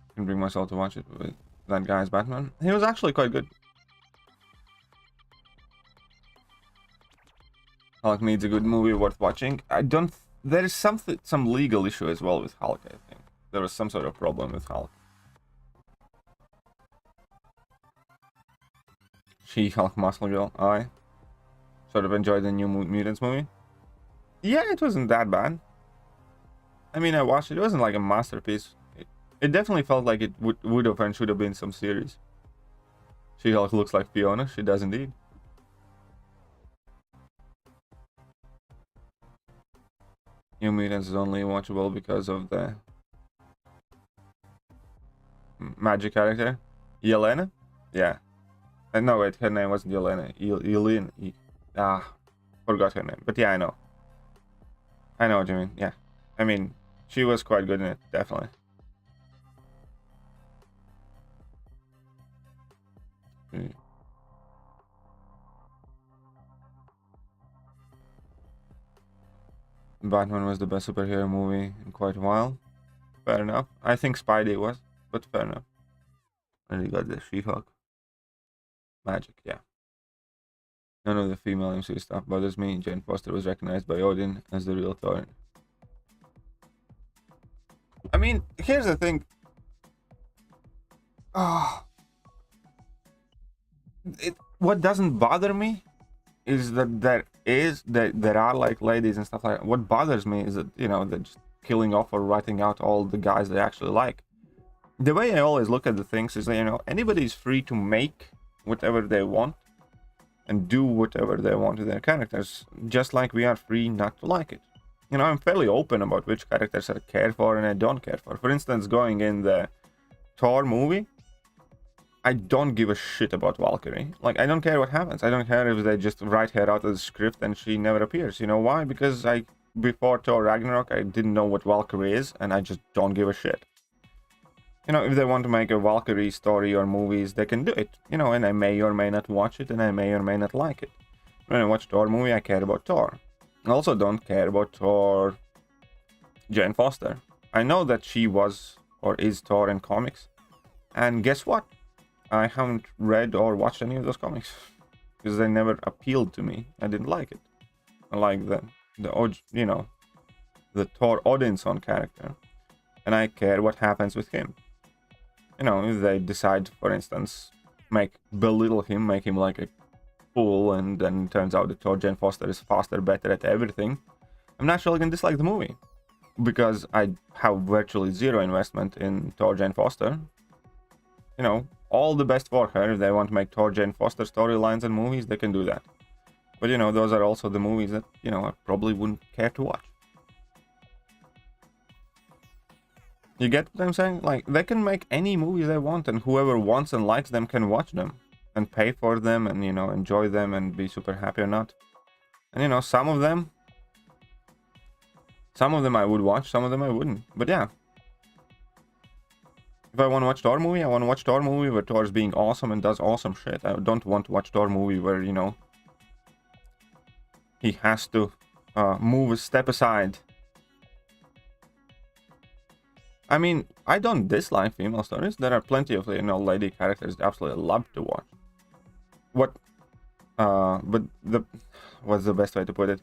I can bring myself to watch it with that guy's Batman. He was actually quite good. Hulk needs a good movie worth watching. I don't. There is some legal issue as well with Hulk. I think there was some sort of problem with Hulk. She-Hulk Muscle Girl. I sort of enjoyed the New Mutants movie. Yeah, it wasn't that bad. I mean, I watched it. It wasn't like a masterpiece. It definitely felt like it would have and should have been some series. She-Hulk looks like Fiona. She does indeed. New Mutants is only watchable because of the magic character. Yelena? Yeah. No, wait, her name wasn't Yelena. Yelena. Forgot her name. But yeah, I know. I know what you mean. Yeah. I mean, she was quite good in it, definitely. Batman was the best superhero movie in quite a while. Fair enough. I think Spidey was, but fair enough. And you got the She-Hulk. Magic, yeah. None of the female MCU stuff bothers me. Jane Foster was recognized by Odin as the real Thor. I mean, here's the thing. What doesn't bother me is that there are like ladies and stuff like that. What bothers me is that, you know, they're just killing off or writing out all the guys they actually like. The way I always look at the things is that, you know, anybody's free to make whatever they want and do whatever they want to their characters, just like we are free not to like it. You know, I'm fairly open about which characters I care for and I don't care for. For instance, going in the Thor movie, I don't give a shit about Valkyrie. Like, I don't care what happens. I don't care if they just write her out of the script and she never appears. You know why? Because before Thor Ragnarok, I didn't know what Valkyrie is, and I just don't give a shit. You know, if they want to make a Valkyrie story or movies, they can do it. You know, and I may or may not watch it, and I may or may not like it. When I watch Thor movie, I care about Thor. I also don't care about Thor Jane Foster. I know that she was or is Thor in comics. And guess what? I haven't read or watched any of those comics because they never appealed to me. I didn't like it. I like the you know, the Thor Odinson character, and I care what happens with him. You know, if they decide, for instance, belittle him, make him like a fool, and then it turns out that Thor Jane Foster is faster, better at everything, I'm naturally gonna dislike the movie because I have virtually zero investment in Thor Jane Foster. You know, all the best for her. If they want to make Thor Jane Foster storylines and movies, they can do that. But, you know, those are also the movies that, you know, I probably wouldn't care to watch. You get what I'm saying? Like, they can make any movies they want, and whoever wants and likes them can watch them and pay for them and, you know, enjoy them and be super happy or not. And, you know, some of them, Some of them I would watch, some of them I wouldn't. But yeah. If I want to watch Thor movie, I want to watch Thor movie where Thor's being awesome and does awesome shit. I don't want to watch Thor movie where, you know, he has to move a step aside. I mean, I don't dislike female stories. There are plenty of, you know, lady characters I absolutely love to watch. But what's the best way to put it?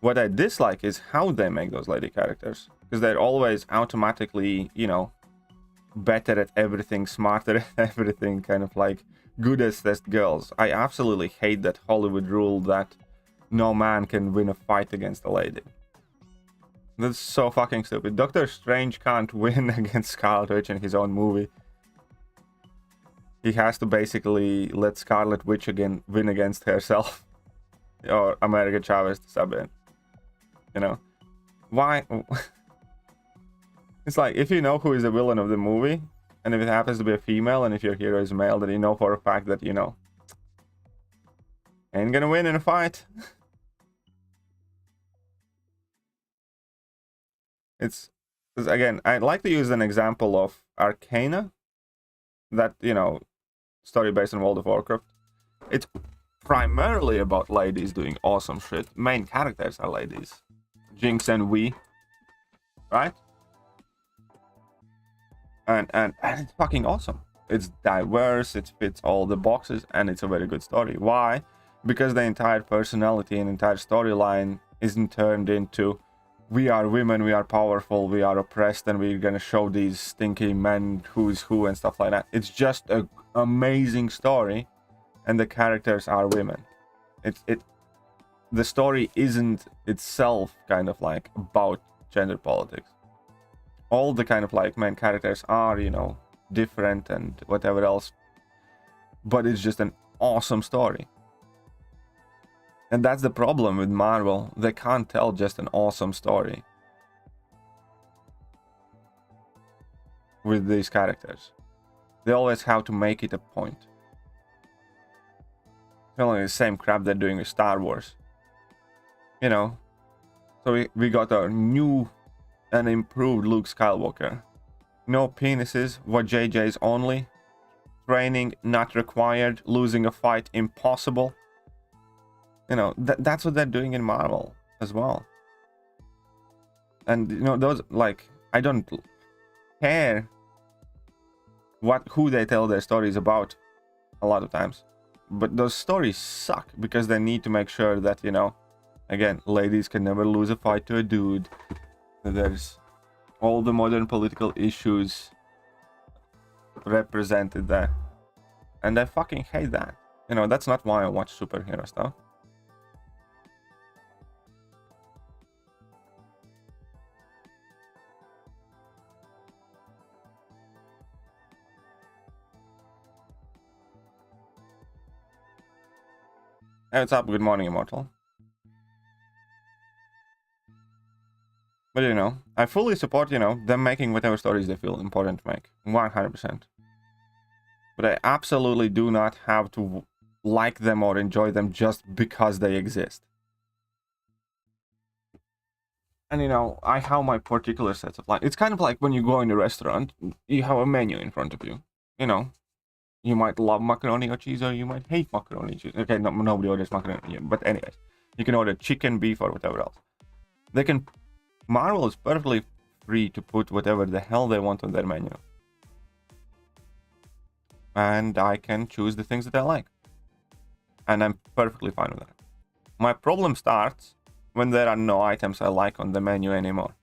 What I dislike is how they make those lady characters. Because they're always automatically, you know, better at everything, smarter at everything, kind of like goodest girls. I absolutely hate that Hollywood rule that no man can win a fight against a lady. That's so fucking stupid. Doctor Strange can't win against Scarlet Witch in his own movie. He has to basically let Scarlet Witch again win against herself. Or America Chavez to sub in. You know? Why? It's like, if you know who is the villain of the movie, and if it happens to be a female, and if your hero is male, then you know for a fact that, you know, ain't gonna win in a fight. It's, again, I'd like to use an example of Arcana, that, you know, story based on World of Warcraft. It's primarily about ladies doing awesome shit. Main characters are ladies. Jinx and Vi, right? And it's fucking awesome. It's diverse, it fits all the boxes, and it's a very good story. Why? Because the entire personality and entire storyline isn't turned into, we are women, we are powerful, we are oppressed, and we're gonna show these stinky men who's who and stuff like that. It's just an amazing story, and the characters are women. The story isn't itself kind of like about gender politics. All the kind of like main characters are, you know, different and whatever else, but it's just an awesome story. And that's the problem with Marvel. They can't tell just an awesome story with these characters. They always have to make it a point. It's only the same crap they're doing with Star Wars. You know, so we got a new and improved Luke Skywalker. No penises, what JJ's only. Training not required. Losing a fight impossible. You know, that's what they're doing in Marvel as well. And, you know, those, like, I don't care who they tell their stories about a lot of times. But those stories suck because they need to make sure that, you know, again, ladies can never lose a fight to a dude. There's all the modern political issues represented there. And I fucking hate that. You know, that's not why I watch superhero stuff. Hey, what's up? Good morning, Immortal. But, you know, I fully support, you know, them making whatever stories they feel important to make. 100%. But I absolutely do not have to like them or enjoy them just because they exist. And, you know, I have my particular sets of lines. It's kind of like when you go in a restaurant, you have a menu in front of you. You know, you might love macaroni or cheese, or you might hate macaroni or cheese. Okay, no, nobody orders macaroni here. But anyways, you can order chicken, beef, or whatever else. They can... Marvel is perfectly free to put whatever the hell they want on their menu. And I can choose the things that I like. And I'm perfectly fine with that. My problem starts when there are no items I like on the menu anymore.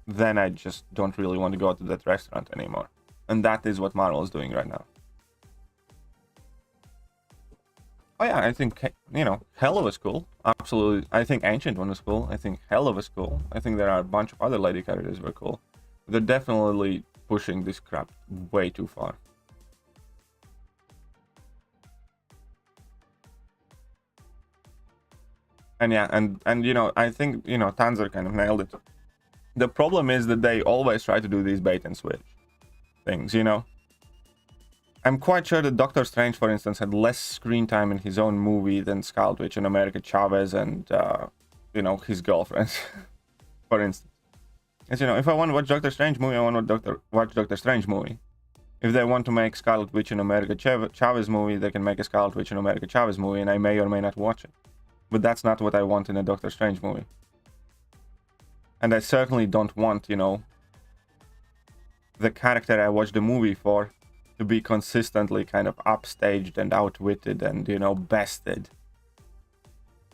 Then I just don't really want to go to that restaurant anymore. And that is what Marvel is doing right now. Oh yeah, I think, you know, Hella was cool. Absolutely. I think Ancient One was cool. I think Hella was cool. I think there are a bunch of other lady characters who were cool. They're definitely pushing this crap way too far. And yeah, and you know, I think, you know, Tanzer kind of nailed it. The problem is that they always try to do these bait and switch things, you know. I'm quite sure that Doctor Strange, for instance, had less screen time in his own movie than Scarlet Witch and America Chavez and you know, his girlfriends, for instance. As you know, if I want to watch Doctor Strange movie, I want to watch Doctor Strange movie. If they want to make Scarlet Witch and America Chavez movie, they can make a Scarlet Witch and America Chavez movie, and I may or may not watch it. But that's not what I want in a Doctor Strange movie. And I certainly don't want, you know, the character I watched the movie for to be consistently kind of upstaged and outwitted and, you know, bested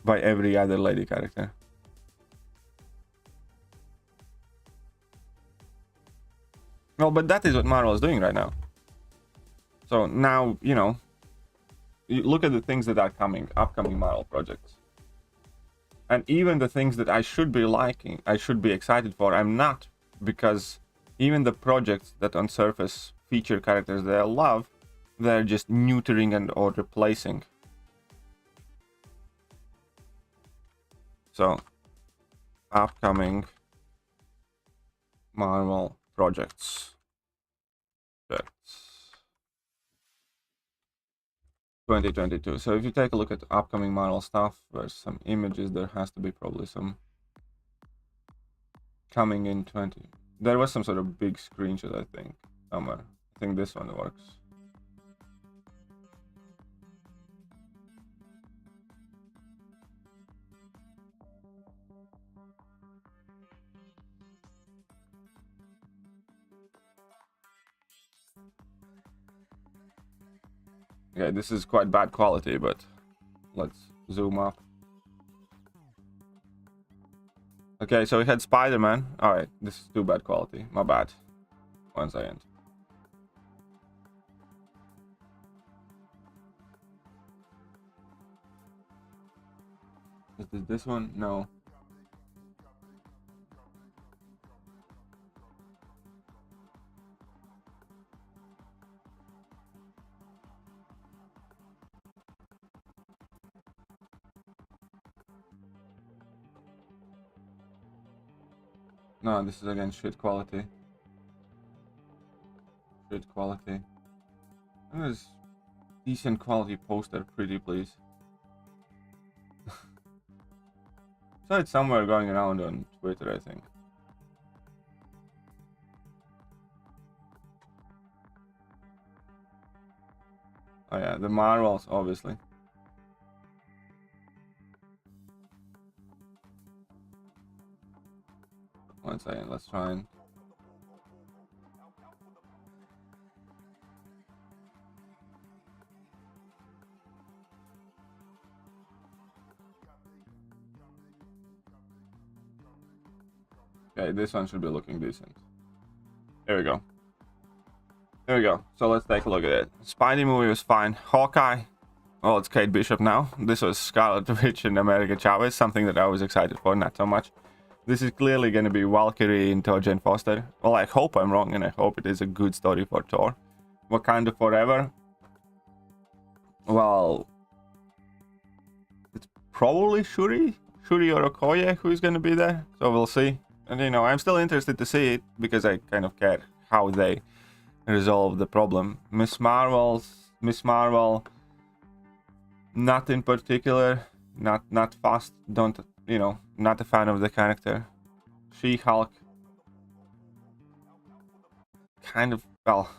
by every other lady character. Well, but that is what Marvel is doing right now. So now, you know, you look at the things that are coming, upcoming Marvel projects. And even the things that I should be liking, I should be excited for, I'm not. Because even the projects that on surface feature characters that I love, they're just neutering and or replacing. So, upcoming Marvel projects. 2022. So if you take a look at upcoming Marvel stuff, there's some images, there has to be probably some coming in 20. There was some sort of big screenshot, I think, somewhere. I think this one works. Okay, this is quite bad quality, but let's zoom up. Okay, so we had Spider-Man. Alright, this is too bad quality. My bad. 1 second. Is this one? No. No, this is again shit quality. Shit quality. There's decent quality poster, pretty please. So it's somewhere going around on Twitter, I think. Oh yeah, the Marvels, obviously. One second, let's try and... Okay, this one should be looking decent. There we go. There we go. So let's take a look at it. Spidey movie was fine. Hawkeye. Well, it's Kate Bishop now. This was Scarlet Witch and America Chavez, something that I was excited for, not so much. This is clearly going to be Valkyrie into Jane Foster. Well, I hope I'm wrong, and I hope it is a good story for Thor. Wakanda Forever. Well, it's probably Shuri or Okoye who is going to be there. So we'll see. And you know, I'm still interested to see it because I kind of care how they resolve the problem. Miss Marvel, not in particular, not fast. Don't, you know, not a fan of the character. She-Hulk, kind of, well,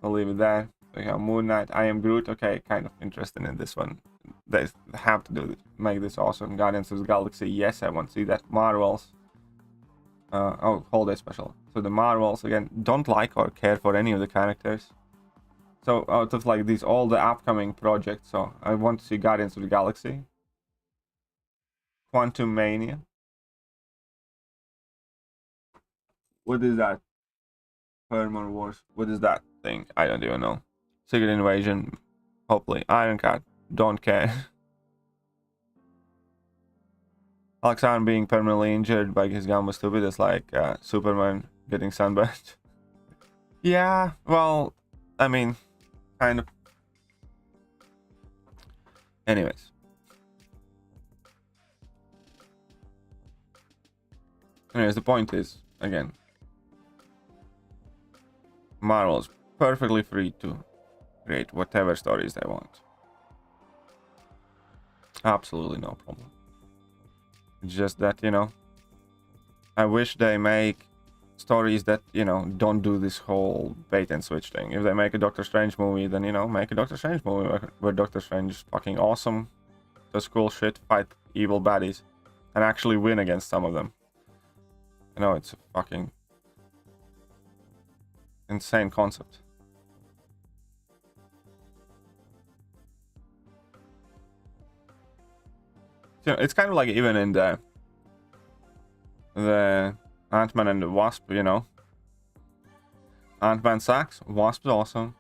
I'll leave it there. We have Moon Knight, I Am Groot. Okay, kind of interested in this one. They have to do it, make this awesome. Guardians of the Galaxy, yes, I want to see that. Marvels. Oh, holiday special. So the Marvels, again, don't like or care for any of the characters. So out of like these, all the upcoming projects, so I want to see Guardians of the Galaxy. Quantum Mania. What is that? Perma Wars. What is that thing? I don't even know. Secret Invasion. Hopefully. Iron Cat. Don't care. Alexander being permanently injured by his gun was stupid. It's like Superman getting sunburned. Yeah, well, I mean, kind of. Anyways. The point is, again, Marvel is perfectly free to create whatever stories they want. Absolutely no problem. It's just that, you know, I wish they make stories that, you know, don't do this whole bait and switch thing. If they make a Doctor Strange movie, then, you know, make a Doctor Strange movie where Doctor Strange is fucking awesome, does cool shit, fight evil baddies, and actually win against some of them. You know, it's a fucking insane concept. So it's kind of like even in the Ant-Man and the Wasp, you know. Ant-Man sucks, Wasp's awesome.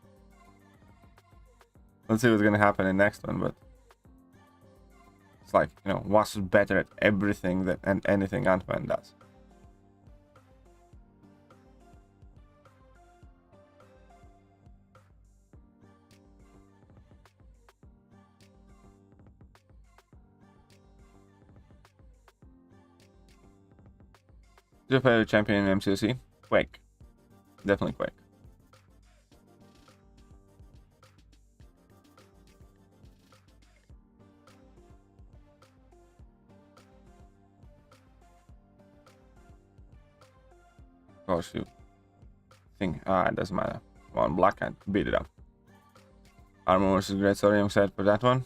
Let's see what's gonna happen in the next one, but it's like, you know, Wasp's better at everything that and anything Ant-Man does. Your favorite champion in MCOC? Quake. Definitely Quake. Of course you think, it doesn't matter. One black and beat it up. Armor Wars is great story, I'm excited for that one.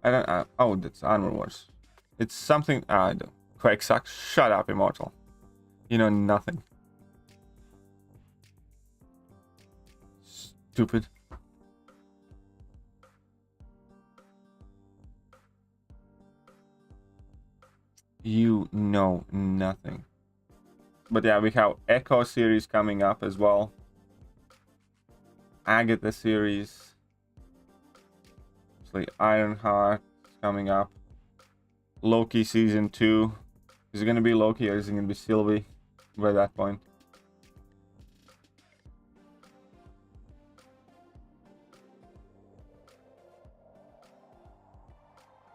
I don't, oh, that's Armor Wars. It's something, I don't. Quake sucks. Shut up, Immortal. You know nothing. Stupid. You know nothing. But yeah, we have Echo series coming up as well. Agatha series. Actually, Ironheart coming up. Loki season 2. Is it gonna be Loki or is it gonna be Sylvie by that point?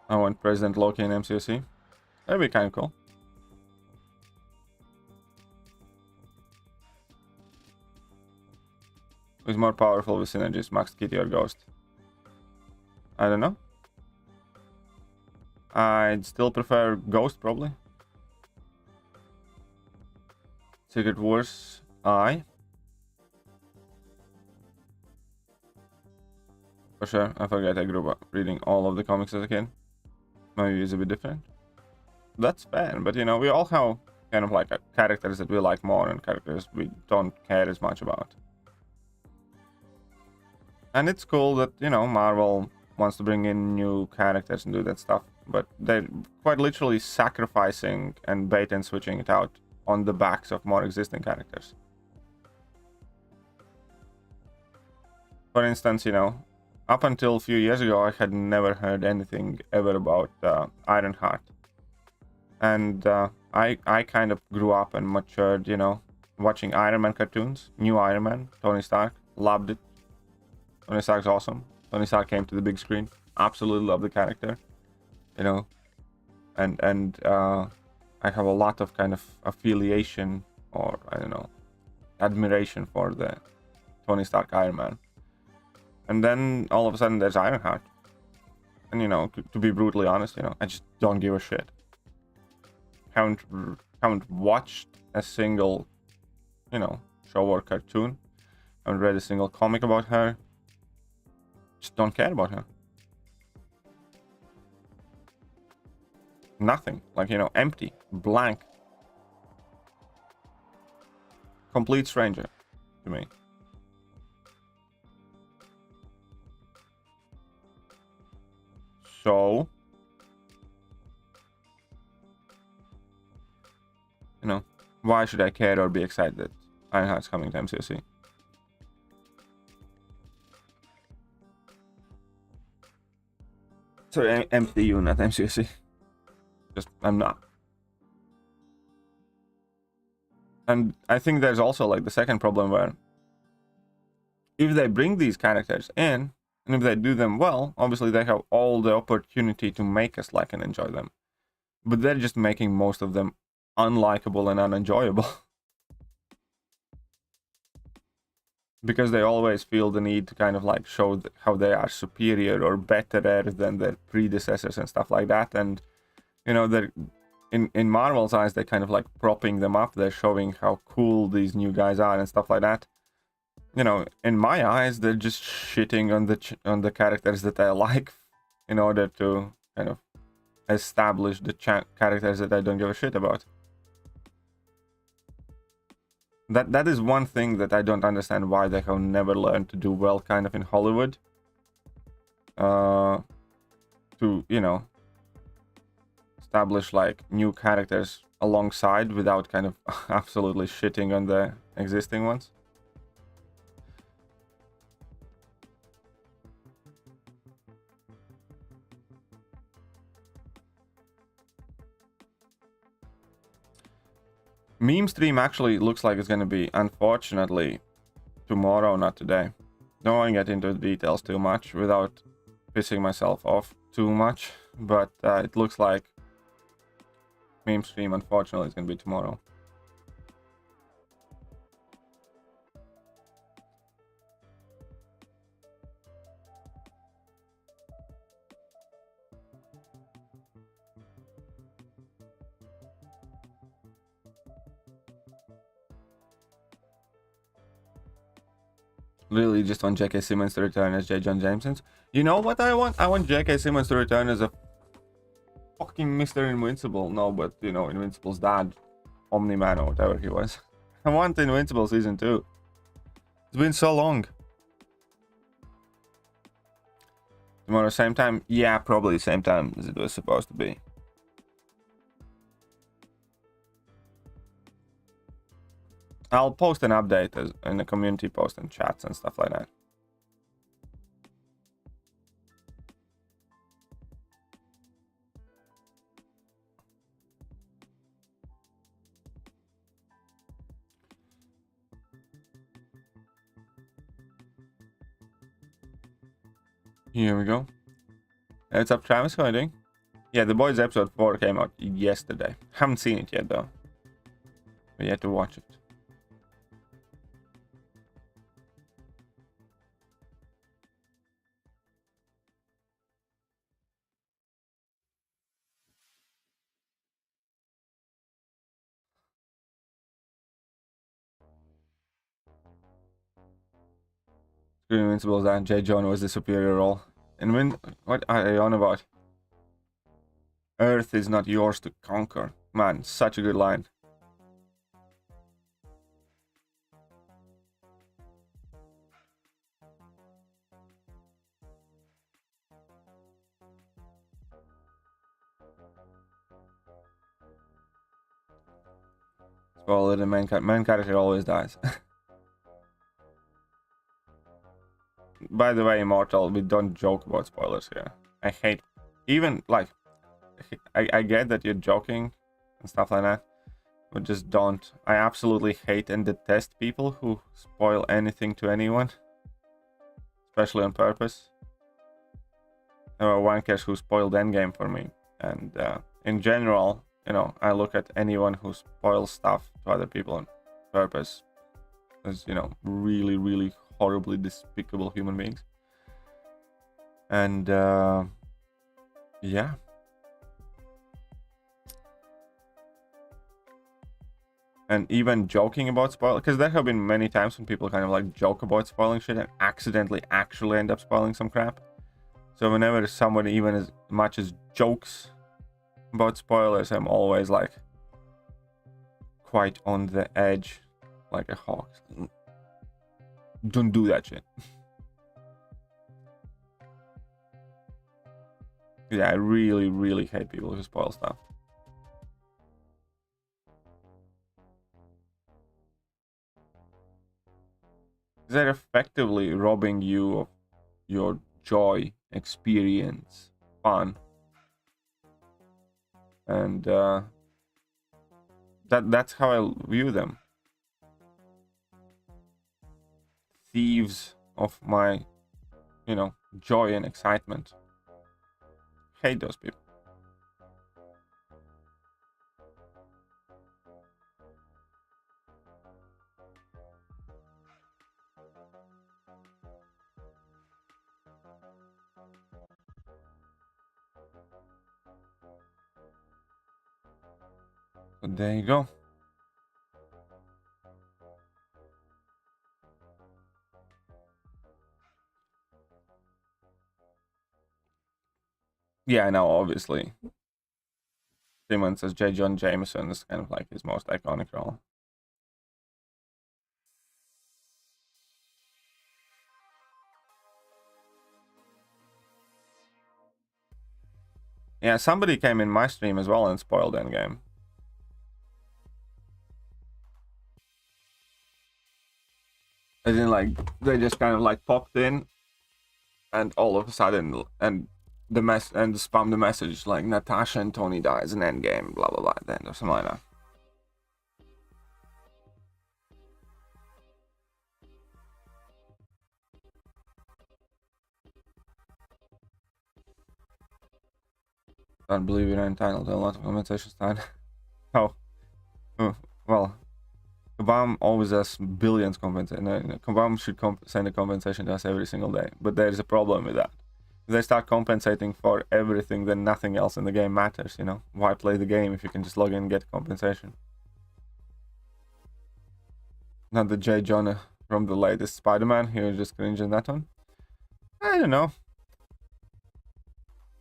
I want President Loki in MCOC. That'd be kind of cool. Who's more powerful with synergies, Max, Kitty, or Ghost? I don't know. I'd still prefer Ghost, probably. Secret Wars, for sure. I forget I grew up reading all of the comics as a kid. Maybe it's a bit different. That's fair, but you know, we all have kind of like characters that we like more and characters we don't care as much about. And it's cool that, you know, Marvel wants to bring in new characters and do that stuff, but they're quite literally sacrificing and bait and switching it out on the backs of more existing characters. For instance, you know, up until a few years ago, I had never heard anything ever about Ironheart. And I kind of grew up and matured, you know, watching Iron Man cartoons, new Iron Man, Tony Stark, loved it. Tony Stark's awesome. Tony Stark came to the big screen, absolutely love the character, you know, and I have a lot of kind of affiliation or, I don't know, admiration for the Tony Stark Iron Man. And then all of a sudden there's Ironheart. And, you know, to be brutally honest, you know, I just don't give a shit. Haven't watched a single, you know, show or cartoon. Haven't read a single comic about her. Just don't care about her. Nothing. Like, you know, empty, blank. Complete stranger to me. So, you know, why should I care or be excited that Ironheart's coming to MCOC? Sorry, MCU, not MCOC. Just, I'm not. And I think there's also like the second problem where if they bring these characters in, and if they do them well, obviously they have all the opportunity to make us like and enjoy them. But they're just making most of them unlikable and unenjoyable. Because they always feel the need to kind of like show how they are superior or better than their predecessors and stuff like that. And you know, they're in Marvel's eyes, they're kind of like propping them up. They're showing how cool these new guys are and stuff like that. You know, in my eyes, they're just shitting on the characters that I like in order to kind of establish the characters that I don't give a shit about. That is one thing that I don't understand, why they have never learned to do well kind of in Hollywood. To, you know, establish like new characters alongside without kind of absolutely shitting on the existing ones. Meme stream actually looks like it's going to be, unfortunately, tomorrow, not today. Don't want to get into the details too much without pissing myself off too much, but it looks like meme stream, unfortunately, is going to be tomorrow. Really just want J.K. Simmons to return as J. Jonah Jameson. You know what I want? I want J.K. Simmons to return as a fucking Mr. Invincible. No, but, you know, Invincible's dad. Omni-Man or whatever he was. I want Invincible Season 2. It's been so long. Tomorrow, same time? Yeah, probably same time as it was supposed to be. I'll post an update in the community post and chats and stuff like that. Here we go. What's up, Travis? How are you doing? Yeah, The Boys episode 4 came out yesterday. Haven't seen it yet, though. But yet to watch it. Invincible and J. Jonah was the superior role. And what are you on about? Earth is not yours to conquer. Man, such a good line. Spoiler, the main character always dies. By the way, Immortal, we don't joke about spoilers here. I hate, even like, I get that you're joking and stuff like that, but just don't. I absolutely hate and detest people who spoil anything to anyone, especially on purpose. There were wankers who spoiled Endgame for me, and in general, you know, I look at anyone who spoils stuff to other people on purpose as, you know, really, really horribly despicable human beings. And yeah. And even joking about spoiling, because there have been many times when people kind of like joke about spoiling shit and accidentally actually end up spoiling some crap. So whenever somebody even as much as jokes about spoilers, I'm always like quite on the edge, like a hawk. Don't do that shit. Yeah, I really, really hate people who spoil stuff. They're effectively robbing you of your joy, experience, fun. And that's how I view them. Thieves of my, you know, joy and excitement. Hate those people. But there you go. Yeah, I know, obviously. Simmons as J. John Jameson is kind of like his most iconic role. Yeah, somebody came in my stream as well and spoiled Endgame. As in, like, they just kind of like popped in, and all of a sudden, and the spam the message like Natasha and Tony dies in Endgame, blah blah blah, at the end or something like that. Don't believe you're entitled to a lot of compensation, Stein. Oh, well, Kabam always has billions compensation. Kabam should send a compensation to us every single day, but there's a problem with that. If they start compensating for everything, then nothing else in the game matters, you know? Why play the game if you can just log in and get compensation? Not the J. Jonah from the latest Spider-Man, he was just cringing that one. I don't know.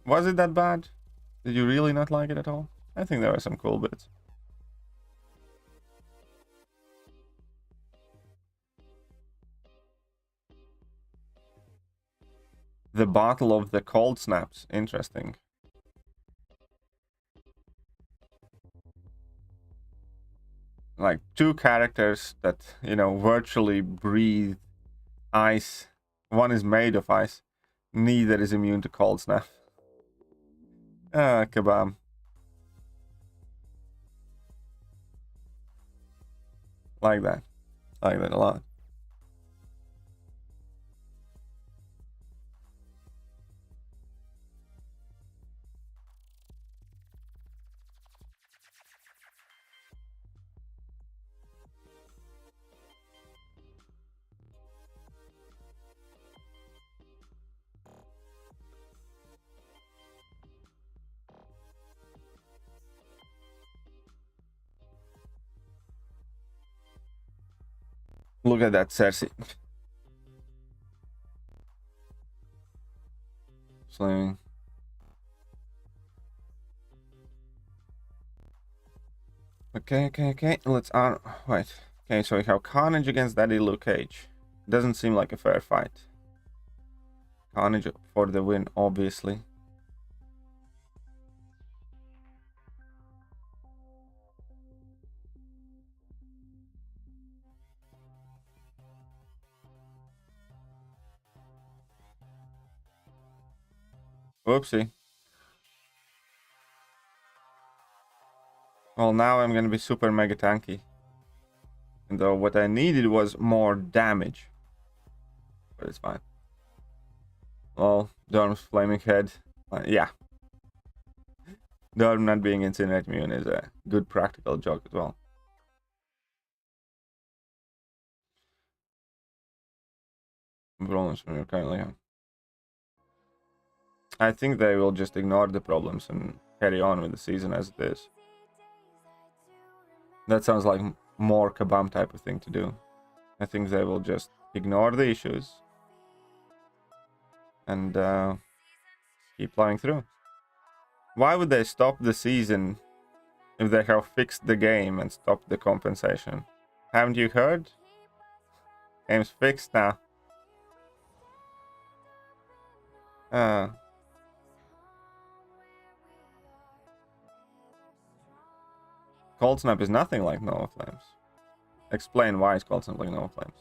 Was it that bad? Did you really not like it at all? I think there were some cool bits. The Battle of the Cold Snaps. Interesting. Like two characters that, you know, virtually breathe ice. One is made of ice. Neither is immune to cold snap. Ah, Kabam. Like that. Like that a lot. Look at that, Cersei. Slamming. Okay. Let's wait. Okay, so we have Carnage against Daddy Luke Cage. Doesn't seem like a fair fight. Carnage for the win, obviously. Whoopsie. Well, now I'm gonna be super mega tanky. And though what I needed was more damage. But it's fine. Well, Dorm's flaming head. Yeah. Dorm not being incinerate immune is a good practical joke as well. Problems when you're currently on. I think they will just ignore the problems and carry on with the season as it is. That sounds like more Kabam type of thing to do. I think they will just ignore the issues and keep playing through. Why would they stop the season if they have fixed the game and stopped the compensation? Haven't you heard? Game's fixed now. Cold Snap is nothing like Nova Flames. Explain why it's Cold Snap like Nova Flames.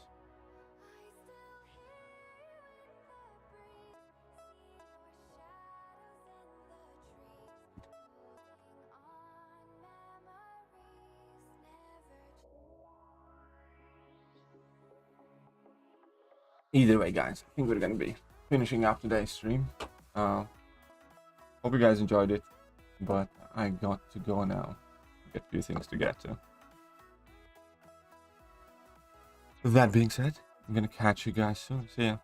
Either way, guys, I think we're gonna be finishing up today's stream. Hope you guys enjoyed it, but I got to go now. Get a few things to get to. That being said, I'm gonna catch you guys soon. See ya.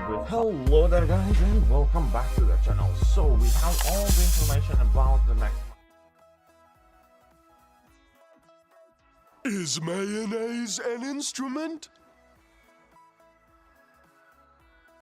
With Hello there guys and welcome back to the channel. So we have all the information about the next Is mayonnaise an instrument?